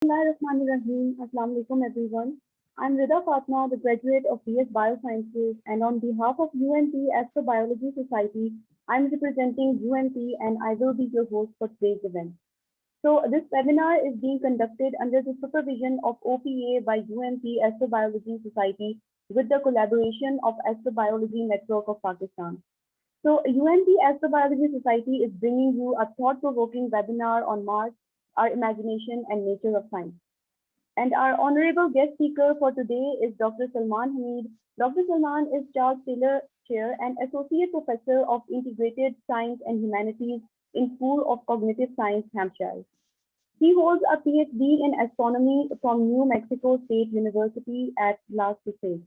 Bismillahirrahmanirrahim. Assalamu alaikum everyone. I'm Rida Fatma, the graduate of BS Biosciences, and on behalf of UMP Astrobiology Society, I'm representing UMP and I will be your host for today's event. So this webinar is being conducted under the supervision of OPA by UMP Astrobiology Society with the collaboration of Astrobiology Network of Pakistan. So UMP Astrobiology Society is bringing you a thought-provoking webinar on Mars, our imagination and nature of science. And our honorable guest speaker for today is Dr. Salman Hamid. Dr. Salman is Charles Taylor Chair and Associate Professor of Integrated Science and Humanities in School of Cognitive Science, Hampshire. He holds a PhD in astronomy from New Mexico State University at Las Cruces.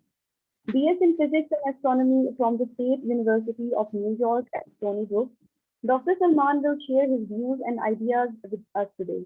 BS in Physics and Astronomy from the State University of New York at Stony Brook. Dr. Salman will share his views and ideas with us today.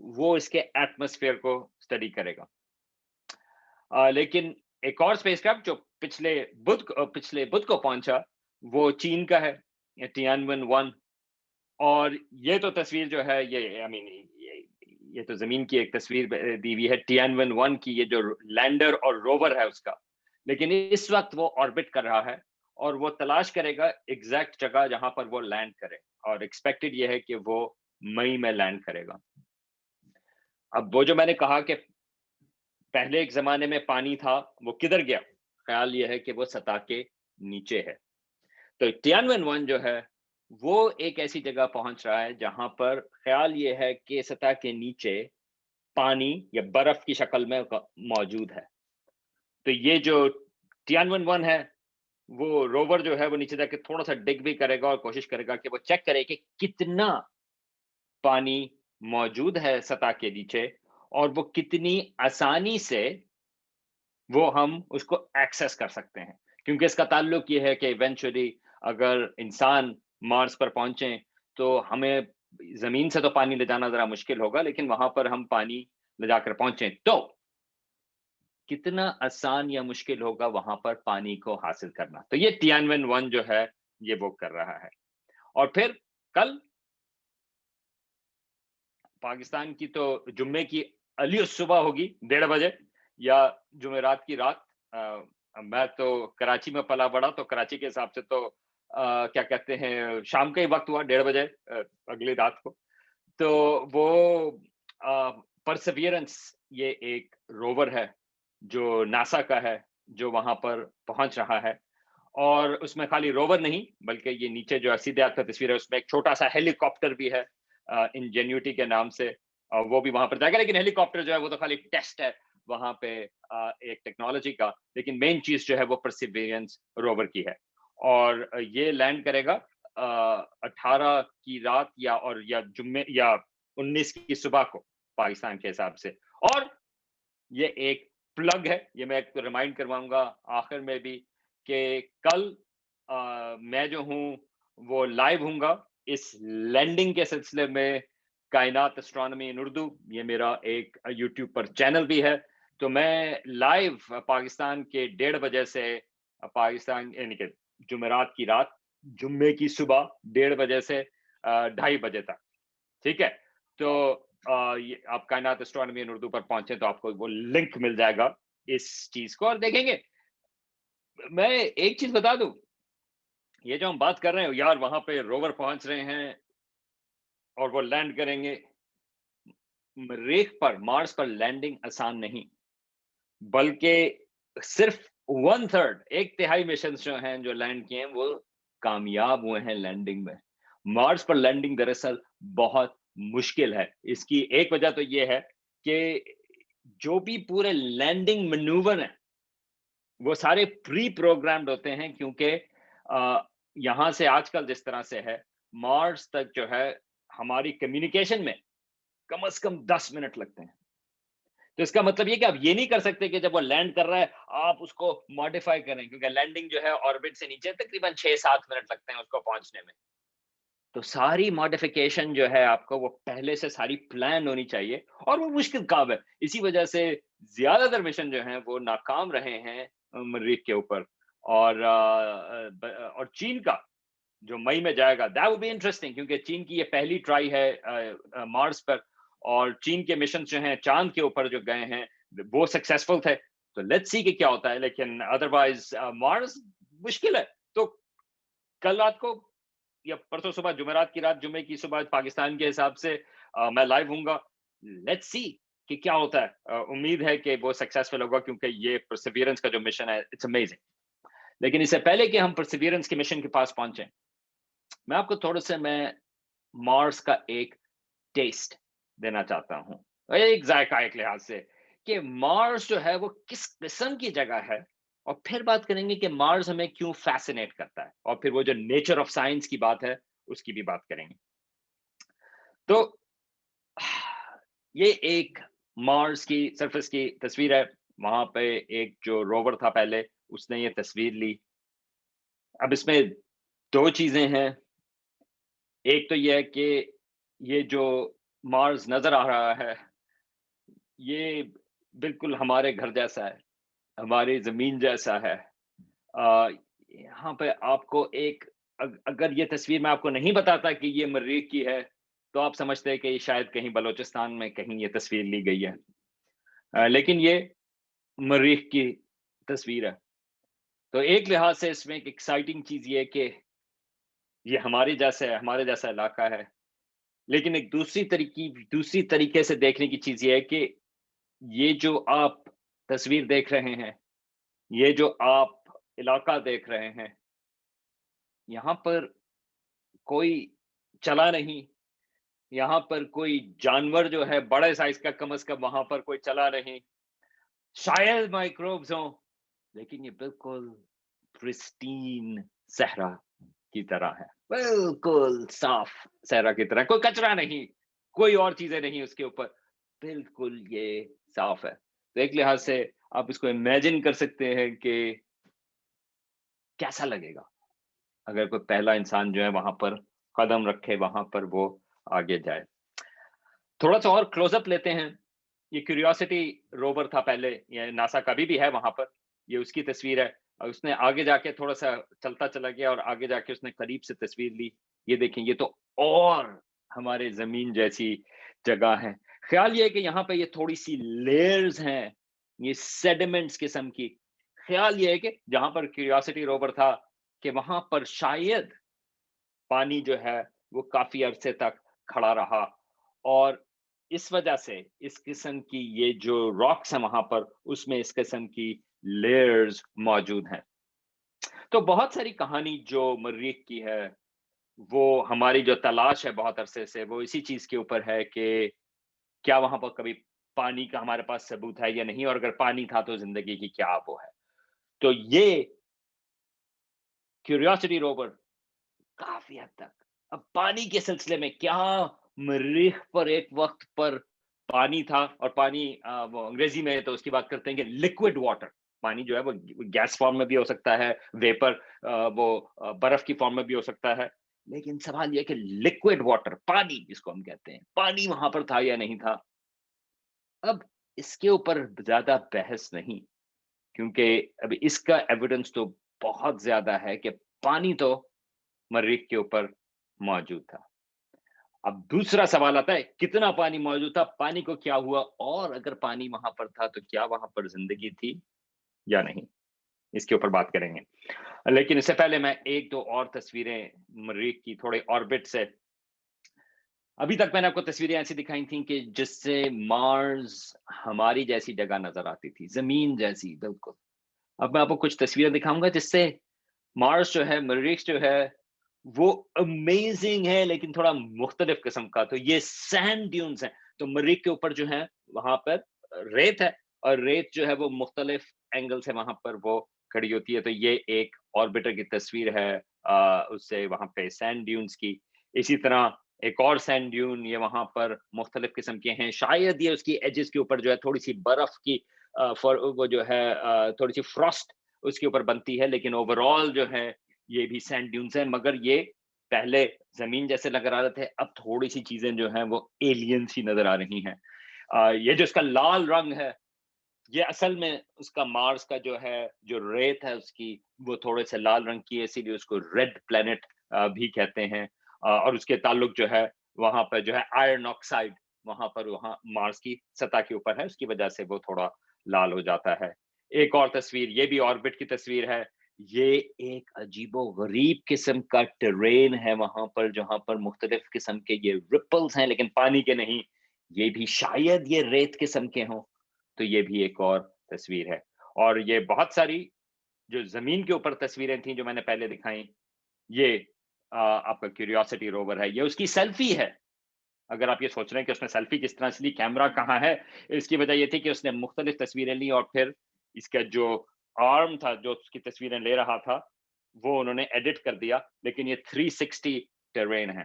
وہ اس کے atmosphere کو study کرے گا. لیکن ایک اور space craft جو پچھلے بدھ کو پہنچا وہ چین کا ہے, Tianwen-1. اور یہ تو تصویر جو ہے یہ تو زمین کی ایک تصویر دی ہوئی ہے Tianwen-1 کی, یہ جو لینڈر اور روور ہے اس کا. لیکن اس وقت وہ آربٹ کر رہا ہے اور وہ تلاش کرے گا ایگزیکٹ جگہ جہاں پر وہ لینڈ کرے, اور ایکسپیکٹڈ یہ ہے کہ وہ مئی میں لینڈ کرے گا. اب وہ جو میں نے کہا کہ پہلے ایک زمانے میں پانی تھا, وہ کدھر گیا؟ خیال یہ ہے کہ وہ سطح کے نیچے ہے. تو Tianwen-1 جو ہے وہ ایک ایسی جگہ پہنچ رہا ہے جہاں پر خیال یہ ہے کہ سطح کے نیچے پانی یا برف کی شکل میں موجود ہے. تو یہ جو Tianwen-1 ہے وہ روور جو ہے وہ نیچے جا کے تھوڑا سا ڈگ بھی کرے گا اور کوشش کرے گا کہ وہ چیک کرے کہ کتنا پانی موجود ہے سطح کے نیچے, اور وہ کتنی آسانی سے وہ ہم اس کو ایکسس کر سکتے ہیں. کیونکہ اس کا تعلق یہ ہے کہ ایونچولی اگر انسان مارس پر پہنچیں تو ہمیں زمین سے تو پانی لے جانا ذرا مشکل ہوگا, لیکن وہاں پر ہم پانی لے جا کر پہنچیں تو کتنا آسان یا مشکل ہوگا وہاں پر پانی کو حاصل کرنا. تو یہ Tianwen-1 جو ہے یہ وہ کر رہا ہے. اور پھر کل پاکستان کی تو جمعے کی علی صبح ہوگی 1:30 بجے یا جمعرات کی رات. میں تو کراچی میں پلا بڑا, تو کراچی کے حساب سے تو کیا کہتے ہیں شام کا ہی وقت ہوا 1:30 بجے اگلی رات کو. تو وہ پرسیویرنس یہ ایک روور ہے جو ناسا کا ہے جو وہاں پر پہنچ رہا ہے. اور اس میں خالی روور نہیں بلکہ یہ نیچے جو سیدھے ہاتھ کا تصویر ہے اس میں ایک چھوٹا سا ہیلی کاپٹر بھی ہے انجینیوٹی کے نام سے, وہ بھی وہاں پر جائے گا. لیکن ہیلی کاپٹر جو ہے وہ تو خالی ٹیسٹ ہے وہاں پہ ایک ٹیکنالوجی کا, لیکن مین چیز جو ہے وہ پرسیویرنس روور کی ہے. اور یہ لینڈ کرے گا 18 کی رات یا جمعے یا 19 کی صبح کو پاکستان کے حساب سے. اور یہ ایک پلگ ہے, یہ میں ایک ریمائنڈ کرواؤں گا آخر میں بھی کہ کل میں جو ہوں وہ لائیو ہوں گا اس لینڈنگ کے سلسلے میں. کائنات اسٹرانومی ان اردو یہ میرا ایک یوٹیوب پر چینل بھی ہے, تو میں لائیو پاکستان کے 1:30 بجے سے پاکستان یعنی کہ جمعرات کی رات جمعے کی صبح 1:30 بجے سے 2:30 بجے تک, ٹھیک ہے. تو آپ کائنات اسٹرانومی ان اردو پر پہنچے تو آپ کو وہ لنک مل جائے گا اس چیز کو اور دیکھیں گے. میں ایک چیز بتا دوں, یہ جو ہم بات کر رہے ہیں یار وہاں پہ روور پہنچ رہے ہیں اور وہ لینڈ کریں گے, مریخ پر مارس پر لینڈنگ آسان نہیں, بلکہ صرف 1/3 1/3 مشنز جو ہیں جو لینڈ کیے ہیں وہ کامیاب ہوئے ہیں لینڈنگ میں. مارس پر لینڈنگ دراصل بہت مشکل ہے. اس کی ایک وجہ تو یہ ہے کہ جو بھی پورے لینڈنگ مینوور ہیں وہ سارے پری پروگرامڈ ہوتے ہیں, کیونکہ یہاں سے آج کل جس طرح سے ہے مارس تک جو ہے ہماری کمیونیکیشن میں کم از کم 10 منٹ لگتے ہیں. تو اس کا مطلب یہ کہ آپ یہ نہیں کر سکتے کہ جب وہ لینڈ کر رہا ہے آپ اس کو ماڈیفائی کریں, کیونکہ لینڈنگ جو ہے آربٹ سے نیچے تقریباً 6-7 منٹ لگتے ہیں اس کو پہنچنے میں. تو ساری ماڈیفیکیشن جو ہے آپ کو وہ پہلے سے ساری پلان ہونی چاہیے, اور وہ مشکل کام ہے. اسی وجہ سے زیادہ تر مشن جو ہیں وہ ناکام رہے ہیں مریخ کے اوپر. اور چین کا جو مئی میں جائے گا that would be interesting, کیونکہ چین کی یہ پہلی ٹرائی ہے مارس پر, اور چین کے مشن جو ہیں چاند کے اوپر جو گئے ہیں وہ سکسیسفل تھے. تو لیٹس سی کہ کیا ہوتا ہے, لیکن ادروائز مارس مشکل ہے. تو کل رات کو یا پرسوں صبح جمعرات کی رات جمعے کی صبح پاکستان کے حساب سے میں لائیو ہوں گا. لیٹس سی کہ کیا ہوتا ہے. امید ہے کہ وہ سکسیسفل ہوگا کیونکہ یہ پرسیویرنس کا جو مشن ہے اٹس امیزنگ. لیکن اس سے پہلے کہ ہم پرسیویرنس کے مشن کے پاس پہنچیں, میں آپ کو تھوڑا سا میں مارس کا ایک ٹیسٹ دینا چاہتا ہوں, ایک ذائقہ ایک لحاظ سے کہ مارس جو ہے وہ کس قسم کی جگہ ہے, اور پھر بات کریں گے کہ مارس ہمیں کیوں فیسنیٹ کرتا ہے, اور پھر وہ جو نیچر آف سائنس کی بات ہے اس کی بھی بات کریں گے. تو یہ ایک مارس کی سرفس کی تصویر ہے. وہاں پہ ایک جو روور تھا پہلے اس نے یہ تصویر لی. اب اس میں 2 چیزیں ہیں. ایک تو یہ ہے کہ یہ جو مارس نظر آ رہا ہے، یہ بالکل ہمارے گھر جیسا ہے، ہماری زمین جیسا ہے۔ یہاں پہ آپ کو ایک اگر یہ تصویر میں آپ کو نہیں بتاتا کہ یہ مریخ کی ہے، تو آپ سمجھتے ہیں کہ یہ شاید کہیں بلوچستان میں کہیں یہ تصویر لی گئی ہے، لیکن یہ مریخ کی تصویر ہے۔ تو ایک لحاظ سے اس میں ایک ایکسائٹنگ چیز یہ ہے کہ یہ ہمارے جیسا علاقہ ہے، لیکن ایک دوسری طریقے سے دیکھنے کی چیز یہ ہے کہ یہ جو آپ تصویر دیکھ رہے ہیں، یہ جو آپ علاقہ دیکھ رہے ہیں، یہاں پر کوئی چلا نہیں، یہاں پر کوئی جانور جو ہے بڑے سائز کا کم از کم وہاں پر کوئی چلا نہیں، شاید مائکروبز ہوں، لیکن یہ بالکل پرسٹین صحرا کی طرح ہے، بالکل صاف صحرا کی طرح، کوئی کچرا نہیں، کوئی اور چیزیں نہیں اس کے اوپر، بالکل یہ صاف ہے۔ تو ایک لحاظ سے آپ اس کو امیجن کر سکتے ہیں کہ کیسا لگے گا اگر کوئی پہلا انسان جو ہے وہاں پر قدم رکھے، وہاں پر وہ آگے جائے۔ تھوڑا سا اور کلوز اپ لیتے ہیں۔ یہ کیوریوسٹی روور تھا پہلے، یہ ناسا کا بھی ہے وہاں پر، یہ اس کی تصویر ہے، اور اس نے آگے جا کے تھوڑا سا چلتا چلا گیا اور آگے جا کے اس نے قریب سے تصویر لی۔ یہ دیکھیں، یہ تو اور ہمارے زمین جیسی جگہ ہے۔ خیال یہ ہے کہ یہاں پہ یہ تھوڑی سی لیئرز ہیں، یہ سیڈیمنٹس قسم کی۔ خیال یہ ہے کہ جہاں پر کیوریوسٹی روور تھا کہ وہاں پر شاید پانی جو ہے وہ کافی عرصے تک کھڑا رہا، اور اس وجہ سے اس قسم کی یہ جو راکس ہیں وہاں پر، اس میں اس قسم کی لیئرز موجود ہیں۔ تو بہت ساری کہانی جو مریخ کی ہے، وہ ہماری جو تلاش ہے بہت عرصے سے، وہ اسی چیز کے اوپر ہے کہ کیا وہاں پر کبھی پانی کا ہمارے پاس ثبوت ہے یا نہیں، اور اگر پانی تھا تو زندگی کی کیا وہ ہے۔ تو یہ کیوریوسٹی روور کافی حد تک اب پانی کے سلسلے میں، کیا مریخ پر ایک وقت پر پانی تھا، اور پانی وہ انگریزی میں تو اس کی بات کرتے ہیں کہ لکوڈ واٹر، پانی جو ہے وہ گیس فارم میں بھی ہو سکتا ہے، ویپر وہ برف کی فارم میں بھی ہو سکتا ہے، لیکن سوال یہ کہ لکوڈ واٹر، پانی جس کو ہم کہتے ہیں، پانی وہاں پر تھا یا نہیں تھا۔ اب اس کے اوپر زیادہ بحث نہیں، کیونکہ اب اس کا ایویڈنس تو بہت زیادہ ہے کہ پانی تو مریخ کے اوپر موجود تھا۔ اب دوسرا سوال آتا ہے کتنا پانی موجود تھا، پانی کو کیا ہوا، اور اگر پانی وہاں پر تھا تو کیا وہاں پر زندگی تھی یا نہیں، اس کے اوپر بات کریں گے۔ لیکن اس سے پہلے میں ایک دو اور تصویریں مریخ کی تھوڑے آربٹ سے، ابھی تک میں نے آپ کو تصویریں ایسی دکھائی تھیں کہ جس سے مارس ہماری جیسی جگہ نظر آتی تھی، زمین جیسی بالکل۔ اب میں آپ کو کچھ تصویریں دکھاؤں گا جس سے مارس جو ہے، مریخ جو ہے، وہ امیزنگ ہے لیکن تھوڑا مختلف قسم کا۔ تو یہ سینڈ ڈیونز ہیں، تو مریخ کے اوپر جو ہے وہاں پر ریت ہے، اور ریت جو ہے وہ مختلف اینگل سے وہاں پر وہ کھڑی ہوتی ہے۔ تو یہ ایک آربیٹر کی تصویر ہے اس سے وہاں پہ سینڈ ڈیونز کی۔ اسی طرح ایک اور سینڈ ڈیون یہ وہاں پر مختلف قسم کے ہیں، شاید یہ اس کی ایجز کے اوپر جو ہے تھوڑی سی برف کی وہ جو ہے تھوڑی سی فراسٹ اس کے اوپر بنتی ہے، لیکن اوورآل جو ہے یہ بھی سینڈ ڈیونز ہیں، مگر یہ پہلے زمین جیسے نظر آ رہے تھے، اب تھوڑی سی چیزیں جو ہیں وہ ایلینز ہی نظر آ رہی ہیں۔ یہ جو اس کا لال رنگ ہے، یہ اصل میں اس کا مارس کا جو ہے، جو ریت ہے اس کی، وہ تھوڑے سے لال رنگ کی ہے، اسی لیے اس کو ریڈ پلینٹ بھی کہتے ہیں، اور اس کے تعلق جو ہے وہاں پہ جو ہے آئرن آکسائڈ وہاں پر وہاں مارس کی سطح کے اوپر ہے، اس کی وجہ سے وہ تھوڑا لال ہو جاتا ہے۔ ایک اور تصویر، یہ بھی آربٹ کی تصویر ہے، یہ ایک عجیب و غریب قسم کا ٹرین ہے وہاں پر، جہاں پر مختلف قسم کے یہ رپلز ہیں لیکن پانی کے نہیں، یہ بھی شاید یہ ریت قسم کے ہوں۔ تو یہ بھی ایک اور تصویر ہے، اور یہ بہت ساری جو زمین کے اوپر تصویریں تھیں جو میں نے پہلے دکھائیں، یہ آپ کا کیوریوسٹی روور ہے، یہ اس کی سیلفی ہے۔ اگر آپ یہ سوچ رہے ہیں کہ اس نے سیلفی کس طرح سے لی، کیمرہ کہاں ہے، اس کی وجہ یہ تھی کہ اس نے مختلف تصویریں لی، اور پھر اس کا جو آرم تھا جو اس کی تصویریں لے رہا تھا، وہ انہوں نے ایڈٹ کر دیا، لیکن یہ 360 ٹرین ہے۔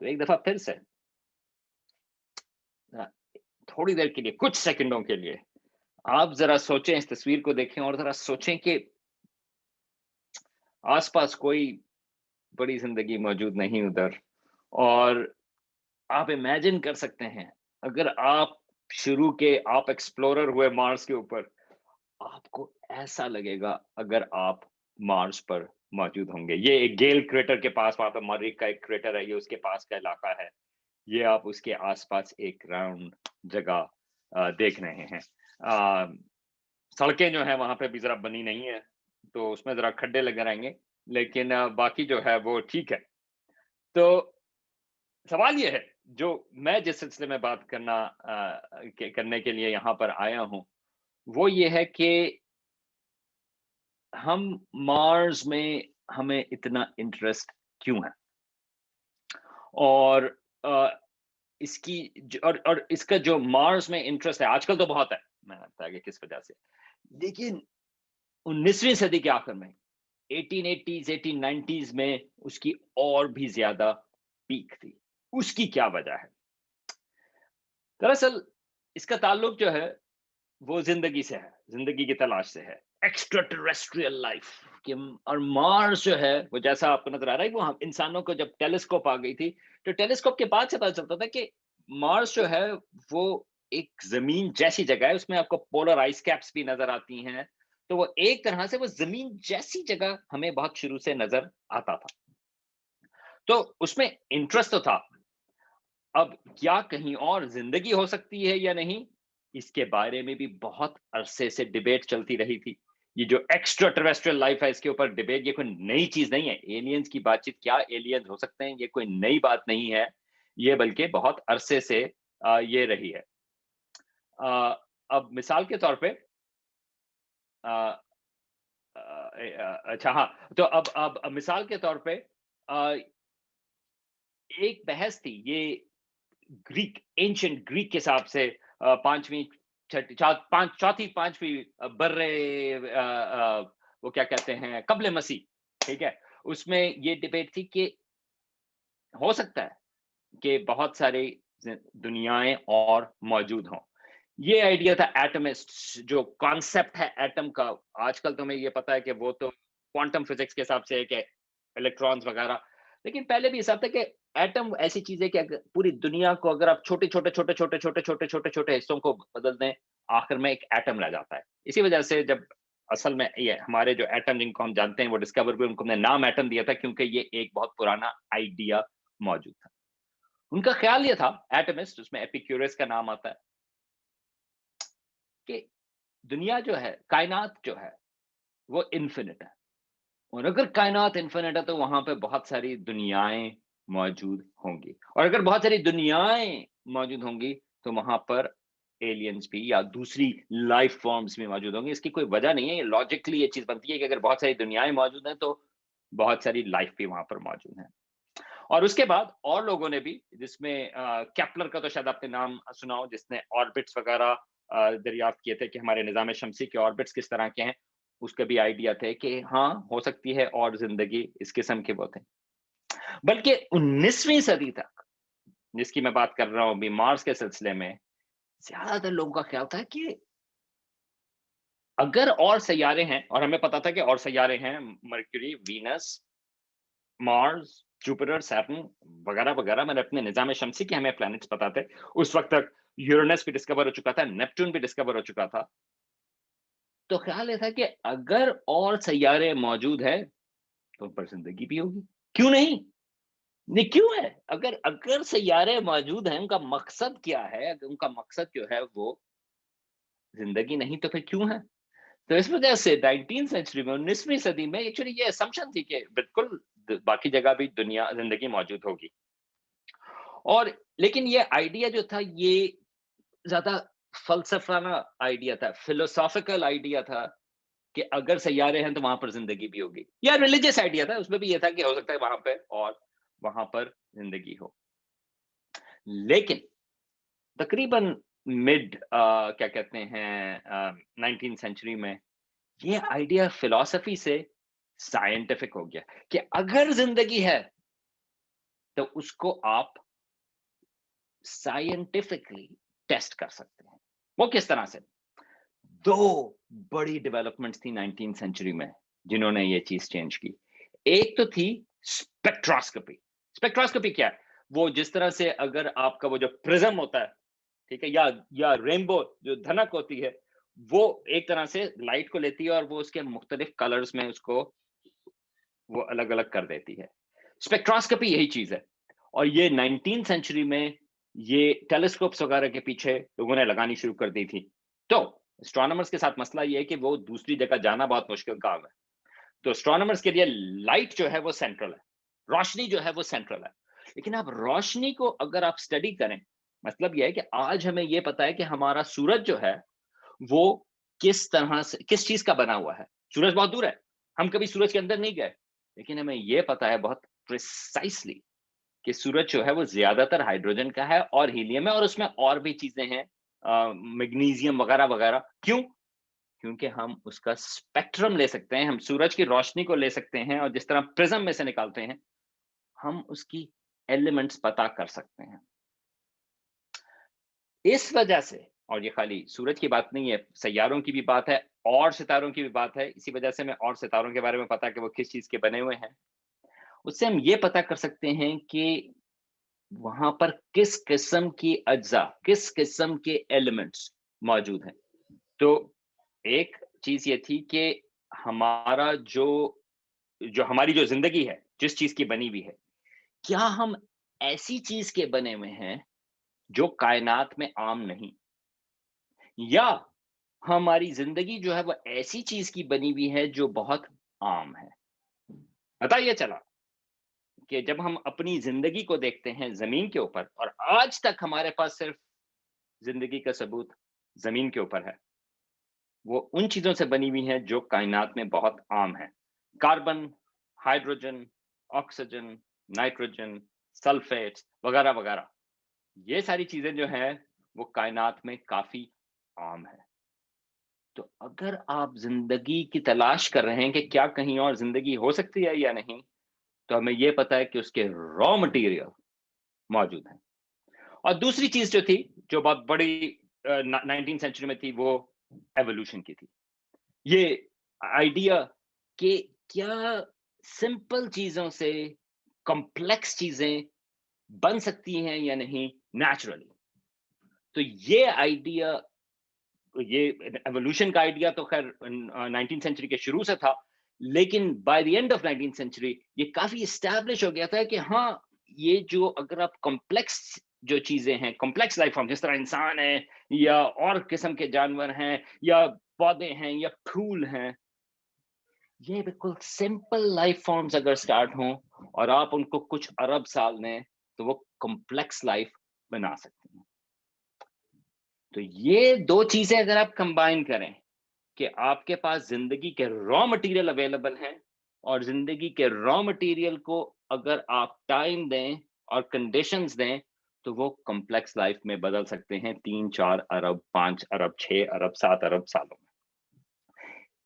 تو ایک دفعہ پھر سے تھوڑی دیر کے لیے، کچھ سیکنڈوں کے لیے آپ ذرا سوچیں، اس تصویر کو دیکھیں اور ذرا سوچیں کہ آس پاس کوئی بڑی زندگی موجود نہیں ادھر، اور آپ امیجن کر سکتے ہیں اگر آپ شروع کے آپ ایکسپلورر ہوئے مارس کے اوپر، آپ کو ایسا لگے گا اگر آپ مارس پر موجود ہوں گے. یہ ایک گیل کریٹر کے پاس، وہاں پہ مریخ کا ایک کریٹر ہے، یہ اس کے پاس کا علاقہ ہے. یہ آپ اس کے آس پاس ایک راؤنڈ جگہ دیکھ رہے ہیں. سڑکیں جو ہیں وہاں پہ بھی ذرا بنی نہیں ہے، تو اس میں ذرا کھڈے لگے رہیں گے، لیکن باقی جو ہے وہ ٹھیک ہے. تو سوال یہ ہے جو میں جس سلسلے میں بات کرنے کے لیے یہاں پر آیا ہوں، وہ یہ ہے کہ ہم مارس میں ہمیں اتنا انٹرسٹ کیوں ہے، اور اس کی اور اس کا جو مارس میں انٹرسٹ ہے آج کل تو بہت ہے، میں بتا کہ کس وجہ سے، لیکن 19ویں صدی کے آخر میں 1880s 1890s میں اس کی اور بھی زیادہ پیک تھی. اس کی کیا وجہ ہے؟ دراصل اس کا تعلق جو ہے وہ زندگی سے ہے، زندگی کی تلاش سے ہے، ایکسٹرا ٹیریسٹریل لائف. اور مارس جو ہے وہ جیسا آپ کو نظر آ رہا ہے، وہ انسانوں کو جب ٹیلیسکوپ آ گئی تھی تو ٹیلیسکوپ کے بعد سے پتا چلتا تھا کہ مارس جو ہے وہ ایک زمین جیسی جگہ ہے، اس میں آپ کو پولر آئس کیپس بھی نظر آتی ہیں، تو وہ ایک طرح سے وہ زمین جیسی جگہ ہمیں بہت شروع سے نظر آتا تھا. تو اس میں انٹرسٹ تو تھا. اب کیا کہیں اور زندگی ہو سکتی ہے یا نہیں، اس کے بارے میں بھی بہت عرصے سے ڈیبیٹ چلتی رہی تھی. یہ جو ایکسٹرا ٹیریسٹریل لائف ہے اس کے اوپر ڈیبیٹ، یہ کوئی نئی چیز نہیں ہے. ایلینز کی بات چیت، کیا ایلینز ہو سکتے ہیں، یہ کوئی نئی بات نہیں ہے، یہ بلکہ بہت عرصے سے یہ رہی ہے. اب مثال کے طور پہ اچھا ہاں، تو اب مثال کے طور پہ ایک بحث تھی، یہ گریک، اینشنٹ گریک کے حساب سے پانچویں چوتھی پانچویں برے وہ کیا کہتے ہیں قبل مسیح، ٹھیک ہے. اس میں یہ ڈیبیٹ تھی کہ ہو سکتا ہے کہ بہت سارے دنیایں اور موجود ہوں. یہ آئیڈیا تھا ایٹمسٹ، جو کانسیپٹ ہے ایٹم کا. آج کل تمہیں یہ پتا ہے کہ وہ تو کوانٹم فزکس کے حساب سے ہے کہ الیکٹرانز وغیرہ، لیکن پہلے بھی حساب تھا کہ ایٹم ایسی چیز ہے کہ پوری دنیا کو اگر آپ چھوٹے چھوٹے چھوٹے چھوٹے چھوٹے چھوٹے چھوٹے چھوٹے حصوں کو بدل دیں، آخر میں ایک ایٹم رہ جاتا ہے. اسی وجہ سے جب اصل میں یہ ہمارے جو ایٹم جن کو ہم جانتے ہیں وہ ڈسکور ہوئے، ان کو ہم نے نام ایٹم دیا تھا کیونکہ یہ ایک بہت پرانا آئیڈیا موجود تھا. ان کا خیال یہ تھا ایٹمسٹ، اس میں ایپیکیورس کا نام آتا ہے، کہ دنیا جو ہے، کائنات جو ہے وہ انفینٹ ہے، اور اگر کائنات انفینٹ ہے تو وہاں پہ بہت ساری دنیایں موجود ہوں گی، اور اگر بہت ساری دنیایں موجود ہوں گی تو وہاں پر ایلینز بھی یا دوسری لائف فارمز بھی موجود ہوں گی. اس کی کوئی وجہ نہیں ہے، یہ لاجکلی یہ چیز بنتی ہے کہ اگر بہت ساری دنیایں موجود ہیں تو بہت ساری لائف بھی وہاں پر موجود ہیں. اور اس کے بعد اور لوگوں نے بھی، جس میں کیپلر کا تو شاید آپ نے نام سنا ہو، جس نے آربٹس وغیرہ دریافت کیے تھے کہ ہمارے نظام شمسی کے آربٹس کس طرح کے ہیں. اس کا بھی آئیڈیا تھے کہ ہاں ہو سکتی ہے اور زندگی اس قسم کے وہ تھے. بلکہ 19ویں صدی تک، جس کی میں بات کر رہا ہوں ابھی، مارس کے سلسلے میں زیادہ تر لوگوں کا خیال تھا کہ اگر اور سیارے ہیں، اور ہمیں پتا تھا کہ اور سیارے ہیں، مرکوری، وینس، مارس، جوپیٹر، سیٹرن وغیرہ وغیرہ، میں نے اپنے نظام شمسی کے ہمیں پلانٹس پتا تھے. اس وقت تک یورینس بھی ڈسکور ہو چکا تھا، نیپٹون بھی ڈسکور ہو چکا تھا. تو خیال یہ تھا کہ اگر اور سیارے موجود ہیں تو ان پر زندگی بھی ہوگی. کیوں نہیں؟ نہیں کیوں ہے؟ اگر سیارے موجود ہیں، ان کا مقصد کیا ہے؟ اگر ان کا مقصد جو ہے وہ زندگی نہیں تو پھر کیوں ہے؟ تو اس وجہ سے 19 سینچری میں، 19ویں صدی میں ایکچولی یہ اسمپشن تھی کہ بالکل باقی جگہ بھی دنیا زندگی موجود ہوگی. اور لیکن یہ آئیڈیا جو تھا یہ زیادہ فلسفانہ آئیڈیا تھا، فلسافیکل آئیڈیا تھا کہ اگر سیارے ہیں تو وہاں پر زندگی بھی ہوگی. یا ریلیجیس آئیڈیا تھا، اس میں بھی یہ تھا کہ ہو سکتا ہے وہاں پہ اور وہاں پر زندگی ہو. لیکن تقریباً کیا کہتے ہیں 19 سینچری میں یہ آئیڈیا فلسفی سے سائنٹیفک ہو گیا کہ اگر زندگی ہے تو اس کو آپ سائنٹیفکلی ٹیسٹ کر سکتے ہیں. وہ کس طرح سے؟ دو بڑی ڈیولپمنٹس تھی 19 سینچری میں جنہوں نے یہ چیز چینج کی. ایک تو تھی اسپیکٹراسکوپی. اسپیکٹراسکوپی کیا ہے؟ وہ جس طرح سے اگر آپ کا وہ جو پرزم ہوتا ہے، ٹھیک ہے، یا رینبو جو دھنک ہوتی ہے، وہ ایک طرح سے لائٹ کو لیتی ہے اور وہ اس کے مختلف کلرز میں اس کو وہ الگ الگ کر دیتی ہے. اسپیکٹراسکوپی یہی چیز ہے، اور یہ 19 سینچری میں یہ ٹیلیسکوپس وغیرہ کے پیچھے لوگوں نے لگانی شروع کر دی تھی. تو اسٹرانومرز کے ساتھ مسئلہ یہ ہے کہ وہ دوسری جگہ جانا بہت مشکل کام ہے. تو اسٹرانومرز کے لیے لائٹ جو ہے وہ سینٹرل ہے، روشنی جو ہے وہ سینٹرل ہے. لیکن اب روشنی کو اگر آپ اسٹڈی کریں، مطلب یہ ہے کہ آج ہمیں یہ پتا ہے کہ ہمارا سورج جو ہے وہ کس طرح سے کس چیز کا بنا ہوا ہے. سورج بہت دور ہے، ہم کبھی سورج کے اندر نہیں گئے، لیکن ہمیں یہ پتا ہے بہت پریسائسلی کہ سورج جو ہے وہ زیادہ تر ہائیڈروجن کا ہے اور ہیلیم ہے، اور اس میں اور بھی چیزیں ہیں، میگنیزیم وغیرہ وغیرہ. کیوں؟ کیونکہ ہم اس کا اسپیکٹرم لے سکتے ہیں، ہم سورج کی روشنی کو لے سکتے ہیں، اور جس طرح پرزم میں سے نکالتے ہیں ہم اس کی ایلیمنٹس پتا کر سکتے ہیں. اس وجہ سے، اور یہ خالی سورج کی بات نہیں ہے، سیاروں کی بھی بات ہے اور ستاروں کی بھی بات ہے. اسی وجہ سے میں اور ستاروں کے بارے میں پتا کہ وہ کس چیز کے بنے ہوئے ہیں، اس سے ہم یہ پتا کر سکتے ہیں کہ وہاں پر کس قسم کی اجزاء، کس قسم کے ایلیمنٹس موجود ہیں. تو ایک چیز یہ تھی کہ ہمارا جو ہماری جو زندگی ہے جس چیز کی بنی ہوئی ہے، کیا ہم ایسی چیز کے بنے ہوئے ہیں جو کائنات میں عام نہیں، یا ہماری زندگی جو ہے وہ ایسی چیز کی بنی ہوئی ہے جو بہت عام ہے. پتا یہ چلا کہ جب ہم اپنی زندگی کو دیکھتے ہیں زمین کے اوپر، اور آج تک ہمارے پاس صرف زندگی کا ثبوت زمین کے اوپر ہے، وہ ان چیزوں سے بنی ہوئی ہیں جو کائنات میں بہت عام ہیں. Carbon, hydrogen, oxygen, nitrogen, sulphate وغیرہ وغیرہ، یہ ساری چیزیں جو ہیں وہ کائنات میں کافی عام ہیں. تو اگر آپ زندگی کی تلاش کر رہے ہیں کہ کیا کہیں اور زندگی ہو سکتی ہے یا نہیں، تو ہمیں یہ پتا ہے کہ اس کے را مٹیریل موجود ہیں. اور دوسری چیز جو تھی، جو بہت بڑی 19 سینچری میں تھی، وہ ایوولوشن کی تھی. یہ آئیڈیا کہ کیا سمپل چیزوں سے کمپلیکس چیزیں بن سکتی ہیں یا نہیں نیچرلی. تو یہ آئیڈیا، یہ ایوولوشن کا آئیڈیا تو خیر 19 سینچری کے شروع سے تھا، لیکن by the end of 19 century یہ کافی اسٹیبلش ہو گیا تھا کہ ہاں، یہ جو اگر آپ کمپلیکس جو چیزیں ہیں، کمپلیکس لائف فارم جس طرح انسان ہے یا اور قسم کے جانور ہیں یا پودے ہیں یا پھول ہیں، یہ بالکل سمپل لائف فارمز اگر سٹارٹ ہوں اور آپ ان کو کچھ ارب سال میں، تو وہ کمپلیکس لائف بنا سکتے ہیں. تو یہ دو چیزیں اگر آپ کمبائن کریں کہ آپ کے پاس زندگی کے را مٹیریل اویلیبل ہیں، اور زندگی کے را مٹیریل کو اگر آپ ٹائم دیں اور کنڈیشنز دیں تو وہ کمپلیکس لائف میں بدل سکتے ہیں 3-4 ارب 5 ارب 6 ارب 7 ارب سالوں میں.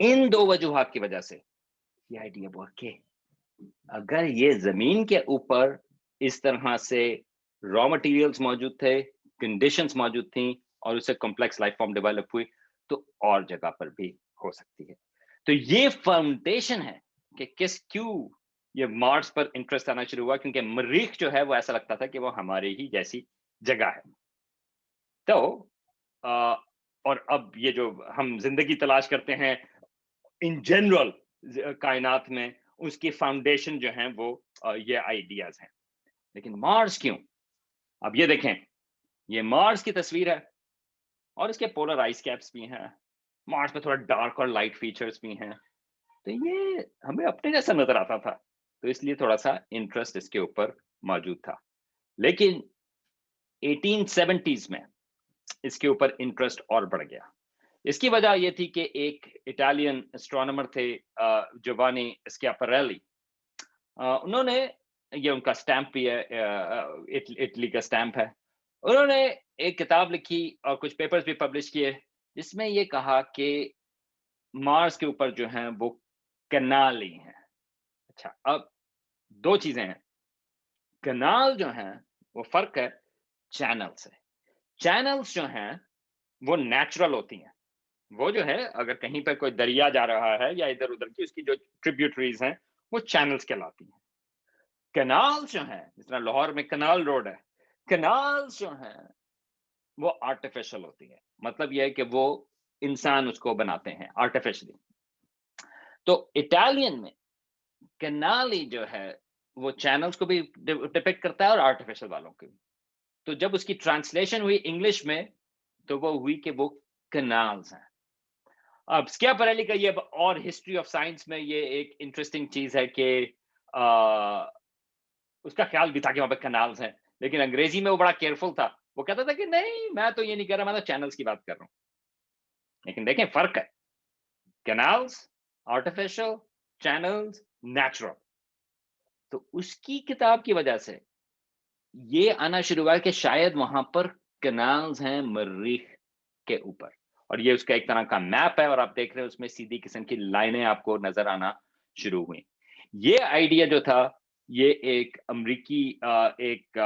ان دو وجوہات کی وجہ سے یہ آئیڈیا بہت کہ اگر یہ زمین کے اوپر اس طرح سے را مٹیریلز موجود تھے، کنڈیشنز موجود تھیں، اور اسے کمپلیکس لائف فارم ڈیولپ ہوئی، تو اور جگہ پر بھی ہو سکتی ہے. تو یہ فاؤنڈیشن ہے کہ کیوں یہ مارس پر انٹرسٹ آنا شروع ہوا، کیونکہ مریخ جو ہے وہ ایسا لگتا تھا کہ وہ ہمارے ہی جیسی جگہ ہے. تو اور اب یہ جو ہم زندگی تلاش کرتے ہیں ان جنرل کائنات میں، اس کی فاؤنڈیشن جو ہیں وہ یہ آئیڈیاز ہیں. لیکن مارس کیوں؟ اب یہ دیکھیں، یہ مارس کی تصویر ہے اور اس کے پولر آئس کیپس بھی ہیں. مارس میں تھوڑا ڈارک اور لائٹ فیچرز بھی ہیں. تو یہ ہمیں اپنے جیسا نظر آتا تھا، تو اس لیے تھوڑا سا انٹرسٹ اس کے اوپر موجود تھا. لیکن 1870s میں اس کے اوپر انٹرسٹ اور بڑھ گیا. اس کی وجہ یہ تھی کہ ایک اٹالین اسٹرانومر تھے جوانی اسکیاپاریلی. انہوں نے، یہ ان کا سٹیمپ بھی ہے، اٹلی کا سٹیمپ ہے. انہوں نے ایک کتاب لکھی اور کچھ پیپرز بھی پبلش کیے جس میں یہ کہا کہ مارس کے اوپر جو ہیں وہ کنال ہی ہیں. اچھا، اب دو چیزیں ہیں. کنال جو ہیں وہ فرق ہے چینل سے. چینلز جو ہیں وہ نیچرل ہوتی ہیں. وہ جو ہے اگر کہیں پہ کوئی دریا جا رہا ہے یا ادھر ادھر کی اس کی جو ٹریبیوٹریز ہیں وہ چینلز کہلاتی ہیں. کنال جو ہیں، جس طرح لاہور میں کنال روڈ ہے، کنال جو ہیں وہ آرٹیفیشل ہوتی ہے. مطلب یہ ہے کہ وہ انسان اس کو بناتے ہیں آرٹیفیشلی. تو اٹالین میں کنالی جو ہے وہ چینلز کو بھی ڈپکٹ کرتا ہے اور آرٹیفیشل والوں کو بھی. تو جب اس کی ٹرانسلیشن ہوئی انگلش میں تو وہ ہوئی کہ وہ کنالز ہیں. اب سکیاپاریلی کا یہ اور ہسٹری آف سائنس میں یہ ایک انٹرسٹنگ چیز ہے کہ اس کا خیال بھی تھا کہ وہاں پہ کنالز ہیں، لیکن انگریزی میں وہ بڑا کیئرفل تھا. وہ کہتا تھا کہ نہیں، میں تو یہ نہیں کہہ رہا، میں تو چینلز کی بات کر رہا ہوں. لیکن دیکھیں فرق ہے، کنالز آرٹیفیشل، چینلز نیچرل. تو اس کی کتاب کی وجہ سے یہ آنا شروع ہوا کہ شاید وہاں پر کنالز ہیں مریخ کے اوپر، اور یہ اس کا ایک طرح کا میپ ہے، اور آپ دیکھ رہے ہیں اس میں سیدھی قسم کی لائنیں آپ کو نظر آنا شروع ہوئی. یہ آئیڈیا جو تھا یہ ایک امریکی ایک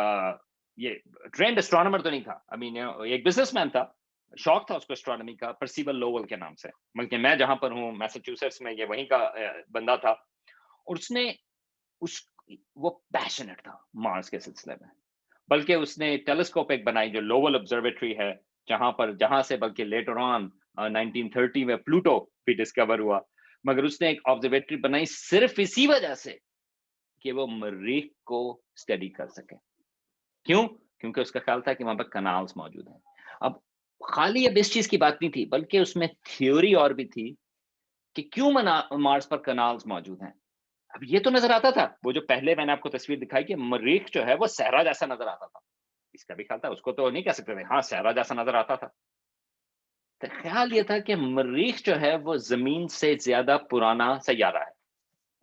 یہ ٹرینڈ اسٹرانومر تو نہیں تھا، ایک بزنس مین تھا، شوق تھا اس کو اسٹرانومی کا، پرسیول لوول کے نام سے. بلکہ میں جہاں پر ہوں میساچوسیٹس میں، یہ وہیں کا بندہ تھا، اور اس نے وہ پیشنٹ تھا مارس کے سلسلے میں. بلکہ اس نے ٹیلیسکوپ ایک بنائی جو لوول آبزرویٹری ہے، جہاں سے بلکہ لیٹر آن 1930 میں پلوٹو بھی ڈسکور ہوا. مگر اس نے ایک آبزرویٹری بنائی صرف اسی وجہ سے کہ وہ مریخ کو اسٹڈی کر سکے. کیوں؟ کیونکہ اس کا خیال تھا کہ وہاں پر کنالز موجود ہیں. اب خالی اب اس چیز کی بات نہیں تھی، بلکہ اس میں تھیوری اور بھی تھی کہ کیوں مارس پر کنالز موجود ہیں. اب یہ تو نظر آتا تھا، وہ جو پہلے میں نے آپ کو تصویر دکھائی کہ مریخ جو ہے وہ صحرا جیسا نظر آتا تھا. اس کا بھی خیال تھا، اس کو تو نہیں کہہ سکتے تھے، ہاں صحرا جیسا نظر آتا تھا. تو خیال یہ تھا کہ مریخ جو ہے وہ زمین سے زیادہ پرانا سیارہ ہے.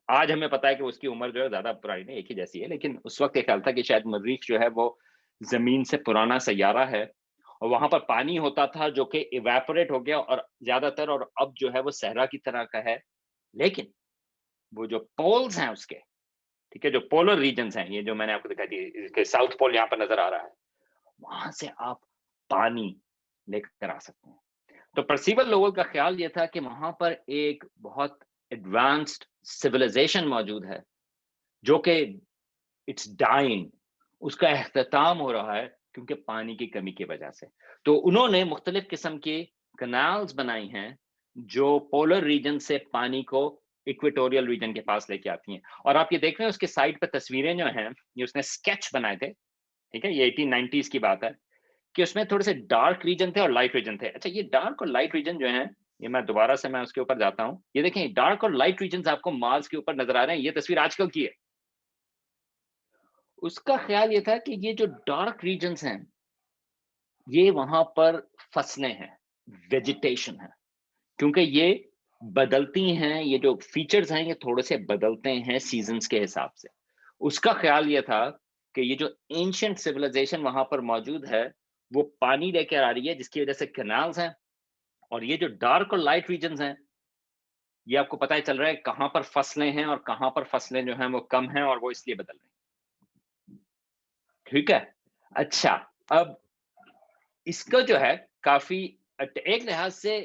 آج ہمیں پتا ہے کہ اس کی عمر جو ہے زیادہ پرانی نہیں، ایک ہی جیسی ہے، لیکن اس وقت یہ خیال تھا کہ شاید مریخ جو ہے وہ زمین سے پرانا سیارہ ہے، اور وہاں پر پانی ہوتا تھا جو کہ ایویپوریٹ ہو گیا اور زیادہ تر، اور اب جو ہے وہ صحرا کی طرح کا ہے. لیکن وہ جو پولز ہیں اس کے، ٹھیک ہے، جو پولر ریجنز ہیں، یہ جو میں نے آپ کو دکھائی دی کہ ساؤتھ پول یہاں پر نظر آ رہا ہے، وہاں سے آپ پانی لے کر آ سکتے ہیں. تو پرسیول لوول کا خیال یہ تھا کہ وہاں پر ایک بہت ایڈوانسڈ سویلائزیشن موجود ہے جو کہ اٹس ڈائنگ، اس کا اختتام ہو رہا ہے کیونکہ پانی کی کمی کی وجہ سے. تو انہوں نے مختلف قسم کی کنالز بنائی ہیں جو پولر ریجن سے پانی کو ایکویٹوریل ریجن کے پاس لے کے آتی ہیں. اور آپ یہ دیکھ رہے ہیں اس کے سائڈ پہ تصویریں جو ہیں، یہ اس نے اسکیچ بنائے تھے، ٹھیک ہے، یہ 1890s کی بات ہے، کہ اس میں تھوڑے سے ڈارک ریجن تھے اور لائٹ ریجن تھے. اچھا، یہ ڈارک اور لائٹ ریجن جو ہیں، یہ میں دوبارہ سے میں اس کے اوپر جاتا ہوں، یہ دیکھیں ڈارک اور لائٹ ریجنز آپ کو مارس کے اوپر نظر آ رہے ہیں. یہ تصویر آج کل کی ہے. اس کا خیال یہ تھا کہ یہ جو ڈارک ریجنز ہیں یہ وہاں پر فصلیں ہیں، ویجیٹیشن ہے، کیونکہ یہ بدلتی ہیں، یہ جو فیچرز ہیں یہ تھوڑے سے بدلتے ہیں سیزنز کے حساب سے. اس کا خیال یہ تھا کہ یہ جو اینشنٹ سویلائزیشن وہاں پر موجود ہے وہ پانی لے کر آ رہی ہے، جس کی وجہ سے کنالز ہیں، اور یہ جو ڈارک اور لائٹ ریجنز ہیں یہ آپ کو پتہ چل رہا ہے کہاں پر فصلیں ہیں اور کہاں پر فصلیں جو ہیں وہ کم ہیں، اور وہ اس لیے بدل رہی ہیں. ٹھیک ہے. اچھا، اب اس کا جو ہے کافی ایک لحاظ سے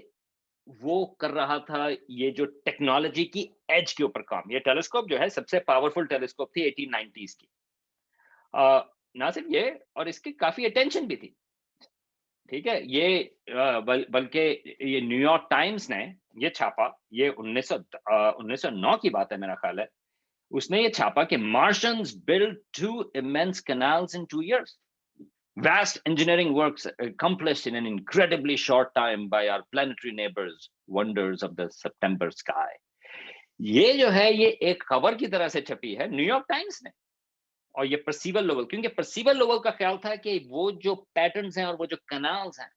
وہ کر رہا تھا یہ جو ٹیکنالوجی کی ایج کے اوپر کام. یہ ٹیلیسکوپ جو ہے سب سے پاورفل ٹیلیسکوپ تھی 1890s کی. نہ صرف یہ، اور اس کی کافی اٹینشن بھی تھی، ٹھیک ہے. یہ بلکہ یہ نیو یارک ٹائمز نے یہ چھاپا، یہ 1909 کی بات ہے میرا خیال ہے، اس نے یہ چھاپا کہ مارشنز blood 2 immense canals in 2 years. Vast engineering works accomplished in an incredibly short time by our planetary neighbors, wonders of the September sky. یہ جو ہے یہ ایک خبر کی طرح سے چھپی ہے نیو یارک ٹائمز نے، اور یہ پرسیول لوول، کیونکہ پرسیول لوول کا خیال تھا کہ وہ جو پیٹرنز ہیں اور وہ جو کنالز ہیں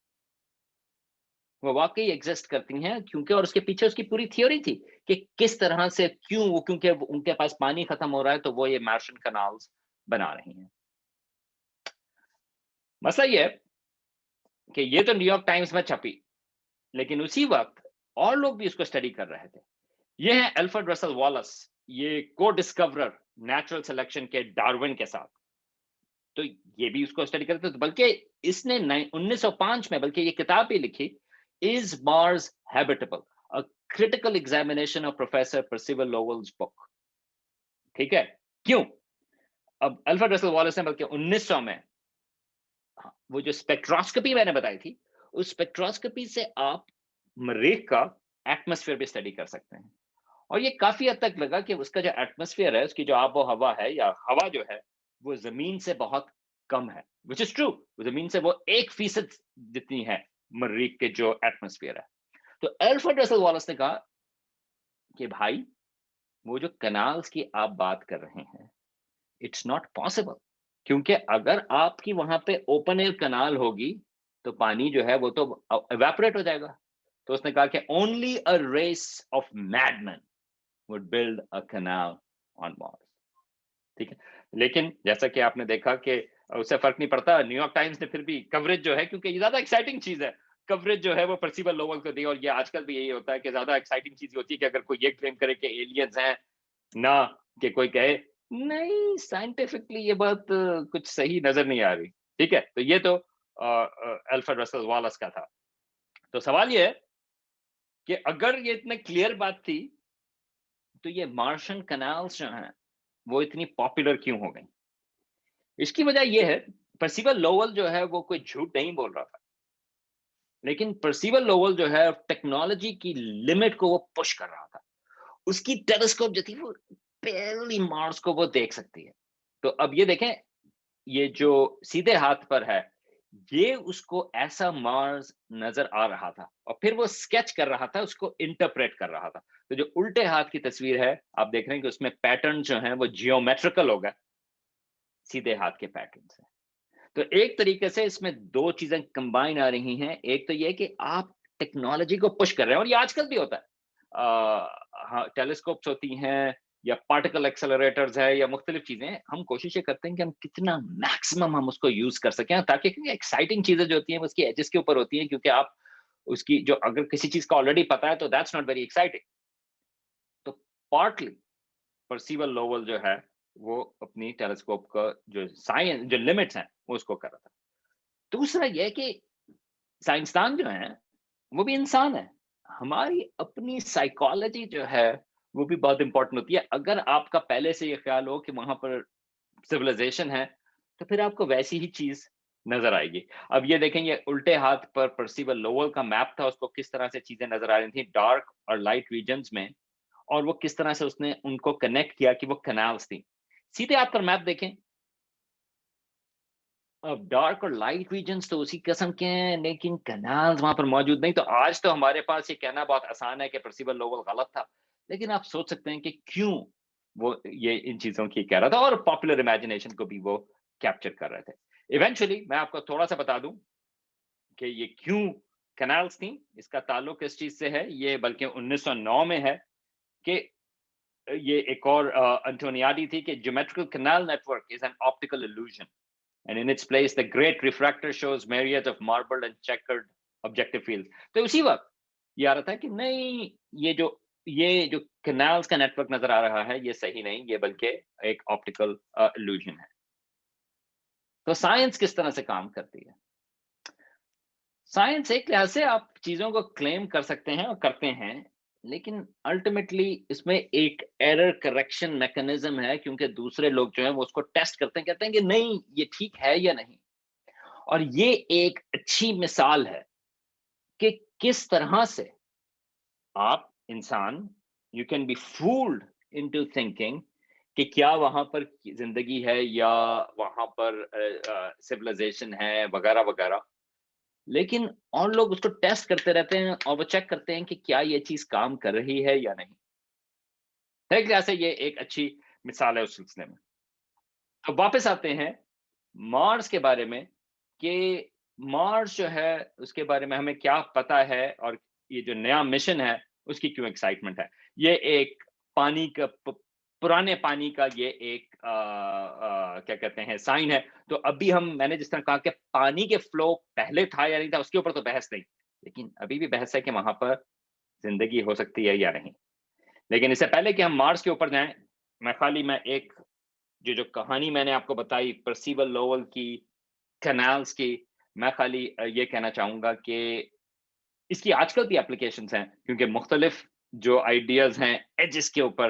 وہ واقعی ایگزسٹ کرتی ہیں، کیونکہ اور اس کے پیچھے اس کی پوری تھیوری تھی کہ کس طرح سے کیوں وہ، کیونکہ ان کے پاس پانی ختم ہو رہا ہے تو وہ یہ مارشن کنالز بنا رہی ہیں. مسئلہ یہ ہے کہ یہ تو نیو یارک ٹائمز میں چھپی، لیکن اسی وقت اور لوگ بھی اس کو اسٹڈی کر رہے تھے. یہ ہیں الفریڈ رسل والس، یہ کو ڈسکورر نیچرل سلیکشن کے ڈارون کے ساتھ. تو یہ بھی اس کو اسٹڈی کرتے تھے، بلکہ اس نے 1905 میں بلکہ یہ کتاب بھی لکھی، Is Mars Habitable? A critical examination of Professor Percival Lowell's book. ٹھیک ہے. کیوں؟ اب الفریڈ رسل والیس نے بلکہ 1900 میں وہ جو اسپیکٹروسکوپی میں نے بتائی تھی، اس اسپیکٹروسکوپی سے آپ مریخ کا ایٹماسفیئر بھی اسٹڈی کر سکتے ہیں، اور یہ کافی حد تک لگا کہ اس کا جو ایٹماسفیئر ہے، اس کی جو آب و ہوا ہے یا ہوا جو ہے، وہ زمین سے بہت کم ہے، وچ از ٹرو، زمین سے وہ 1% جتنی ہے مریخ کے جو ایٹماسفیئر ہے۔ تو الفریڈ رسل والیس نے کہا کہ بھائی وہ جو کنالز کی آپ بات کر رہے ہیں، اٹس ناٹ پاسبل، کیونکہ اگر آپ کی وہاں پہ اوپن ایئر کنال ہوگی تو پانی جو ہے وہ تو ایواپوریٹ ہو جائے گا۔ تو اس نے کہا کہ only a race of mad men would build a canal on Mars۔ ٹھیک ہے، لیکن جیسا کہ آپ نے دیکھا کہ اس سے فرق نہیں پڑتا، نیو یارک ٹائمز نے پھر بھی کوریج جو ہے، کیونکہ یہ زیادہ ایکسائٹنگ چیز ہے، کوریج جو ہے وہ پرسیبل لوول کو دی، اور یہ آج کل بھی یہی ہوتا ہے کہ زیادہ ایکسائٹنگ چیز ہوتی ہے کہ اگر کوئی یہ کلیم کرے کہ ایلینز ہیں، نہ کہ کوئی کہے نہیں سائنٹیفکلی یہ بات کچھ صحیح نظر نہیں آ رہی۔ ٹھیک ہے، تو یہ تو الفریڈ رسل والیس کا تھا۔ تو سوال یہ ہے کہ اگر یہ اتنے کلیئر بات تھی تو یہ مارشن کنالز جو ہیں وہ اتنی پاپولر کیوں ہو گئی؟ اس کی وجہ یہ ہے، پرسیبل لوول جو ہے وہ کوئی جھوٹ نہیں بول رہا تھا، لیکن پرسیبل لوول جو ہے ٹیکنالوجی کی لمٹ کو وہ پش کر رہا تھا، اس کی ٹیلیسکوپ جو تھی وہ پہلی مارس کو وہ دیکھ سکتی ہے۔ تو اب یہ دیکھیں، یہ جو سیدھے ہاتھ پر ہے یہ اس کو ایسا مارس نظر آ رہا تھا، اور پھر وہ سکیچ کر رہا تھا، اس کو انٹرپریٹ کر رہا تھا۔ تو جو الٹے ہاتھ کی تصویر ہے آپ دیکھ رہے ہیں کہ اس میں پیٹرن جو ہیں وہ جیومیٹریکل ہو گئے سیدھے ہاتھ کے پیٹرن سے۔ تو ایک طریقے سے اس میں دو چیزیں کمبائن آ رہی ہیں، ایک تو یہ کہ آپ ٹیکنالوجی کو پش کر رہے ہیں، اور یہ آج کل بھی ہوتا ہے، ٹیلیسکوپس ہوتی ہیں یا پارٹیکل ایکسلریٹرز ہے یا مختلف چیزیں، ہم کوشش یہ کرتے ہیں کہ ہم کتنا میکسیمم ہم اس کو یوز کر سکیں، تاکہ ایکسائٹنگ چیزیں جو ہوتی ہیں اس کی ایجز کے اوپر ہوتی ہیں، کیونکہ آپ اس کی جو اگر کسی چیز کا آلریڈی پتا ہے تو دیٹس ناٹ ویری ایکسائٹنگ۔ تو پارٹلی پرسیول لوول جو ہے وہ اپنی ٹیلیسکوپ کا جو سائنس جو لمٹس ہیں وہ اس کو کر رہا تھا۔ دوسرا یہ کہ سائنسدان جو ہیں وہ بھی انسان ہے، ہماری اپنی سائیکالوجی جو ہے وہ بھی بہت امپورٹنٹ ہوتی ہے۔ اگر آپ کا پہلے سے یہ خیال ہو کہ وہاں پر سویلائزیشن ہے تو پھر آپ کو ویسی ہی چیز نظر آئے گی۔ اب یہ دیکھیں، یہ الٹے ہاتھ پر پرسیول لوول کا میپ تھا، اس کو کس طرح سے چیزیں نظر آ رہی تھیں ڈارک اور لائٹ ریجنز میں، اور وہ کس طرح سے اس نے ان کو کنیکٹ کیا کہ وہ کنالز تھیں۔ سیدھے ہاتھ پر میپ دیکھیں، اب ڈارک اور لائٹ ریجنز تو اسی قسم کے ہیں، لیکن کنالز وہاں پر موجود نہیں۔ تو آج تو ہمارے پاس یہ کہنا بہت آسان ہے کہ پرسیول لوول غلط تھا، لیکن آپ سوچ سکتے ہیں کہ کیوں وہ یہ ان چیزوں کی کہہ رہا تھا، اور پاپولر امیجنیشن کو بھی وہ کیپچر کر رہے تھے۔ ایونچولی میں آپ کو تھوڑا سا بتا دوں کہ یہ کیوں کنالز تھیں، اس کا تعلق اس چیز سے ہے، یہ بلکہ 1909 میں ہے کہ یہ ایک اور انٹونیاڈی تھی کہ geometrical canal network is an optical illusion and in its place the great refractor shows myriads of marbled and checkered objective fields۔ تو اسی وقت یہ آ رہا تھا کہ نہیں، یہ جو کنالز کا نیٹورک نظر آ رہا ہے یہ صحیح نہیں، یہ بلکہ ایک آپٹیکل illusion ہے۔ تو سائنس کس طرح سے کام کرتی ہے؟ سائنس ایک لحاظ سے آپ چیزوں کو کلیم کر سکتے ہیں اور کرتے ہیں، لیکن الٹیمیٹلی اس میں ایک ایرر کریکشن میکنزم ہے، کیونکہ دوسرے لوگ جو ہیں وہ اس کو ٹیسٹ کرتے ہیں، کہتے ہیں کہ نہیں یہ ٹھیک ہے یا نہیں۔ اور یہ ایک اچھی مثال ہے کہ کس طرح سے آپ انسان you can be fooled into thinking کہ کیا وہاں پر زندگی ہے یا وہاں پر سویلائزیشن ہے وغیرہ وغیرہ، لیکن اور لوگ اس کو ٹیسٹ کرتے رہتے ہیں اور وہ چیک کرتے ہیں کہ کیا یہ چیز کام کر رہی ہے یا نہیں۔ ایک لحاظ سے یہ ایک اچھی مثال ہے اس سلسلے میں۔ اب واپس آتے ہیں مارس کے بارے میں، کہ مارس جو ہے اس کے بارے میں ہمیں کیا پتا ہے، اور یہ جو نیا مشن ہے اس کی کیوں ایکسائٹمنٹ ہے۔ یہ ایک پانی کا پرانے پانی کا یہ ایک کیا کہتے ہیں سائن ہے۔ تو ابھی میں نے جس طرح کہا کہ پانی کے فلو پہلے تھا یا نہیں تھا اس کے اوپر تو بحث نہیں، لیکن ابھی بھی بحث ہے کہ وہاں پر زندگی ہو سکتی ہے یا نہیں۔ لیکن اس سے پہلے کہ ہم مارس کے اوپر جائیں، میں ایک جو کہانی میں نے آپ کو بتائی پرسیول لوول کی کنالز کی، میں خالی یہ کہنا چاہوں گا کہ اس کی آج کل بھی اپلیکیشنز ہیں، کیونکہ مختلف جو آئیڈیاز ہیں ایجز کے اوپر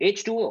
H2O,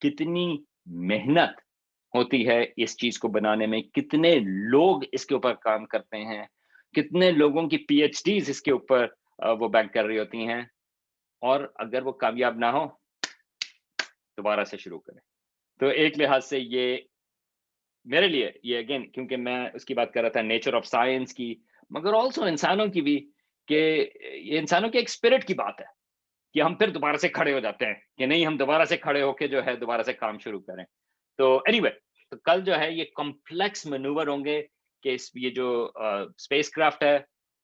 کتنی محنت ہوتی ہے اس چیز کو بنانے میں, کتنے لوگ اس کے اوپر کام کرتے ہیں, کتنے لوگوں کی پی ایچ ڈیز اس کے اوپر وہ بینک کر رہی ہوتی ہیں, اور اگر وہ کامیاب نہ ہو دوبارہ سے شروع کریں. تو ایک لحاظ سے یہ میرے لیے یہ اگین, کیونکہ میں اس کی بات کر رہا تھا نیچر آف سائنس کی, مگر آلسو انسانوں کی بھی, کہ یہ انسانوں کے ایک اسپرٹ کی بات ہے کہ ہم پھر دوبارہ سے کھڑے ہو جاتے ہیں کہ نہیں, ہم دوبارہ سے کھڑے ہو کے جو ہے دوبارہ سے کام شروع کریں. تو اینی وے, تو کل جو ہے یہ کمپلیکس مینوور ہوں گے کہ یہ جو اسپیس کرافٹ ہے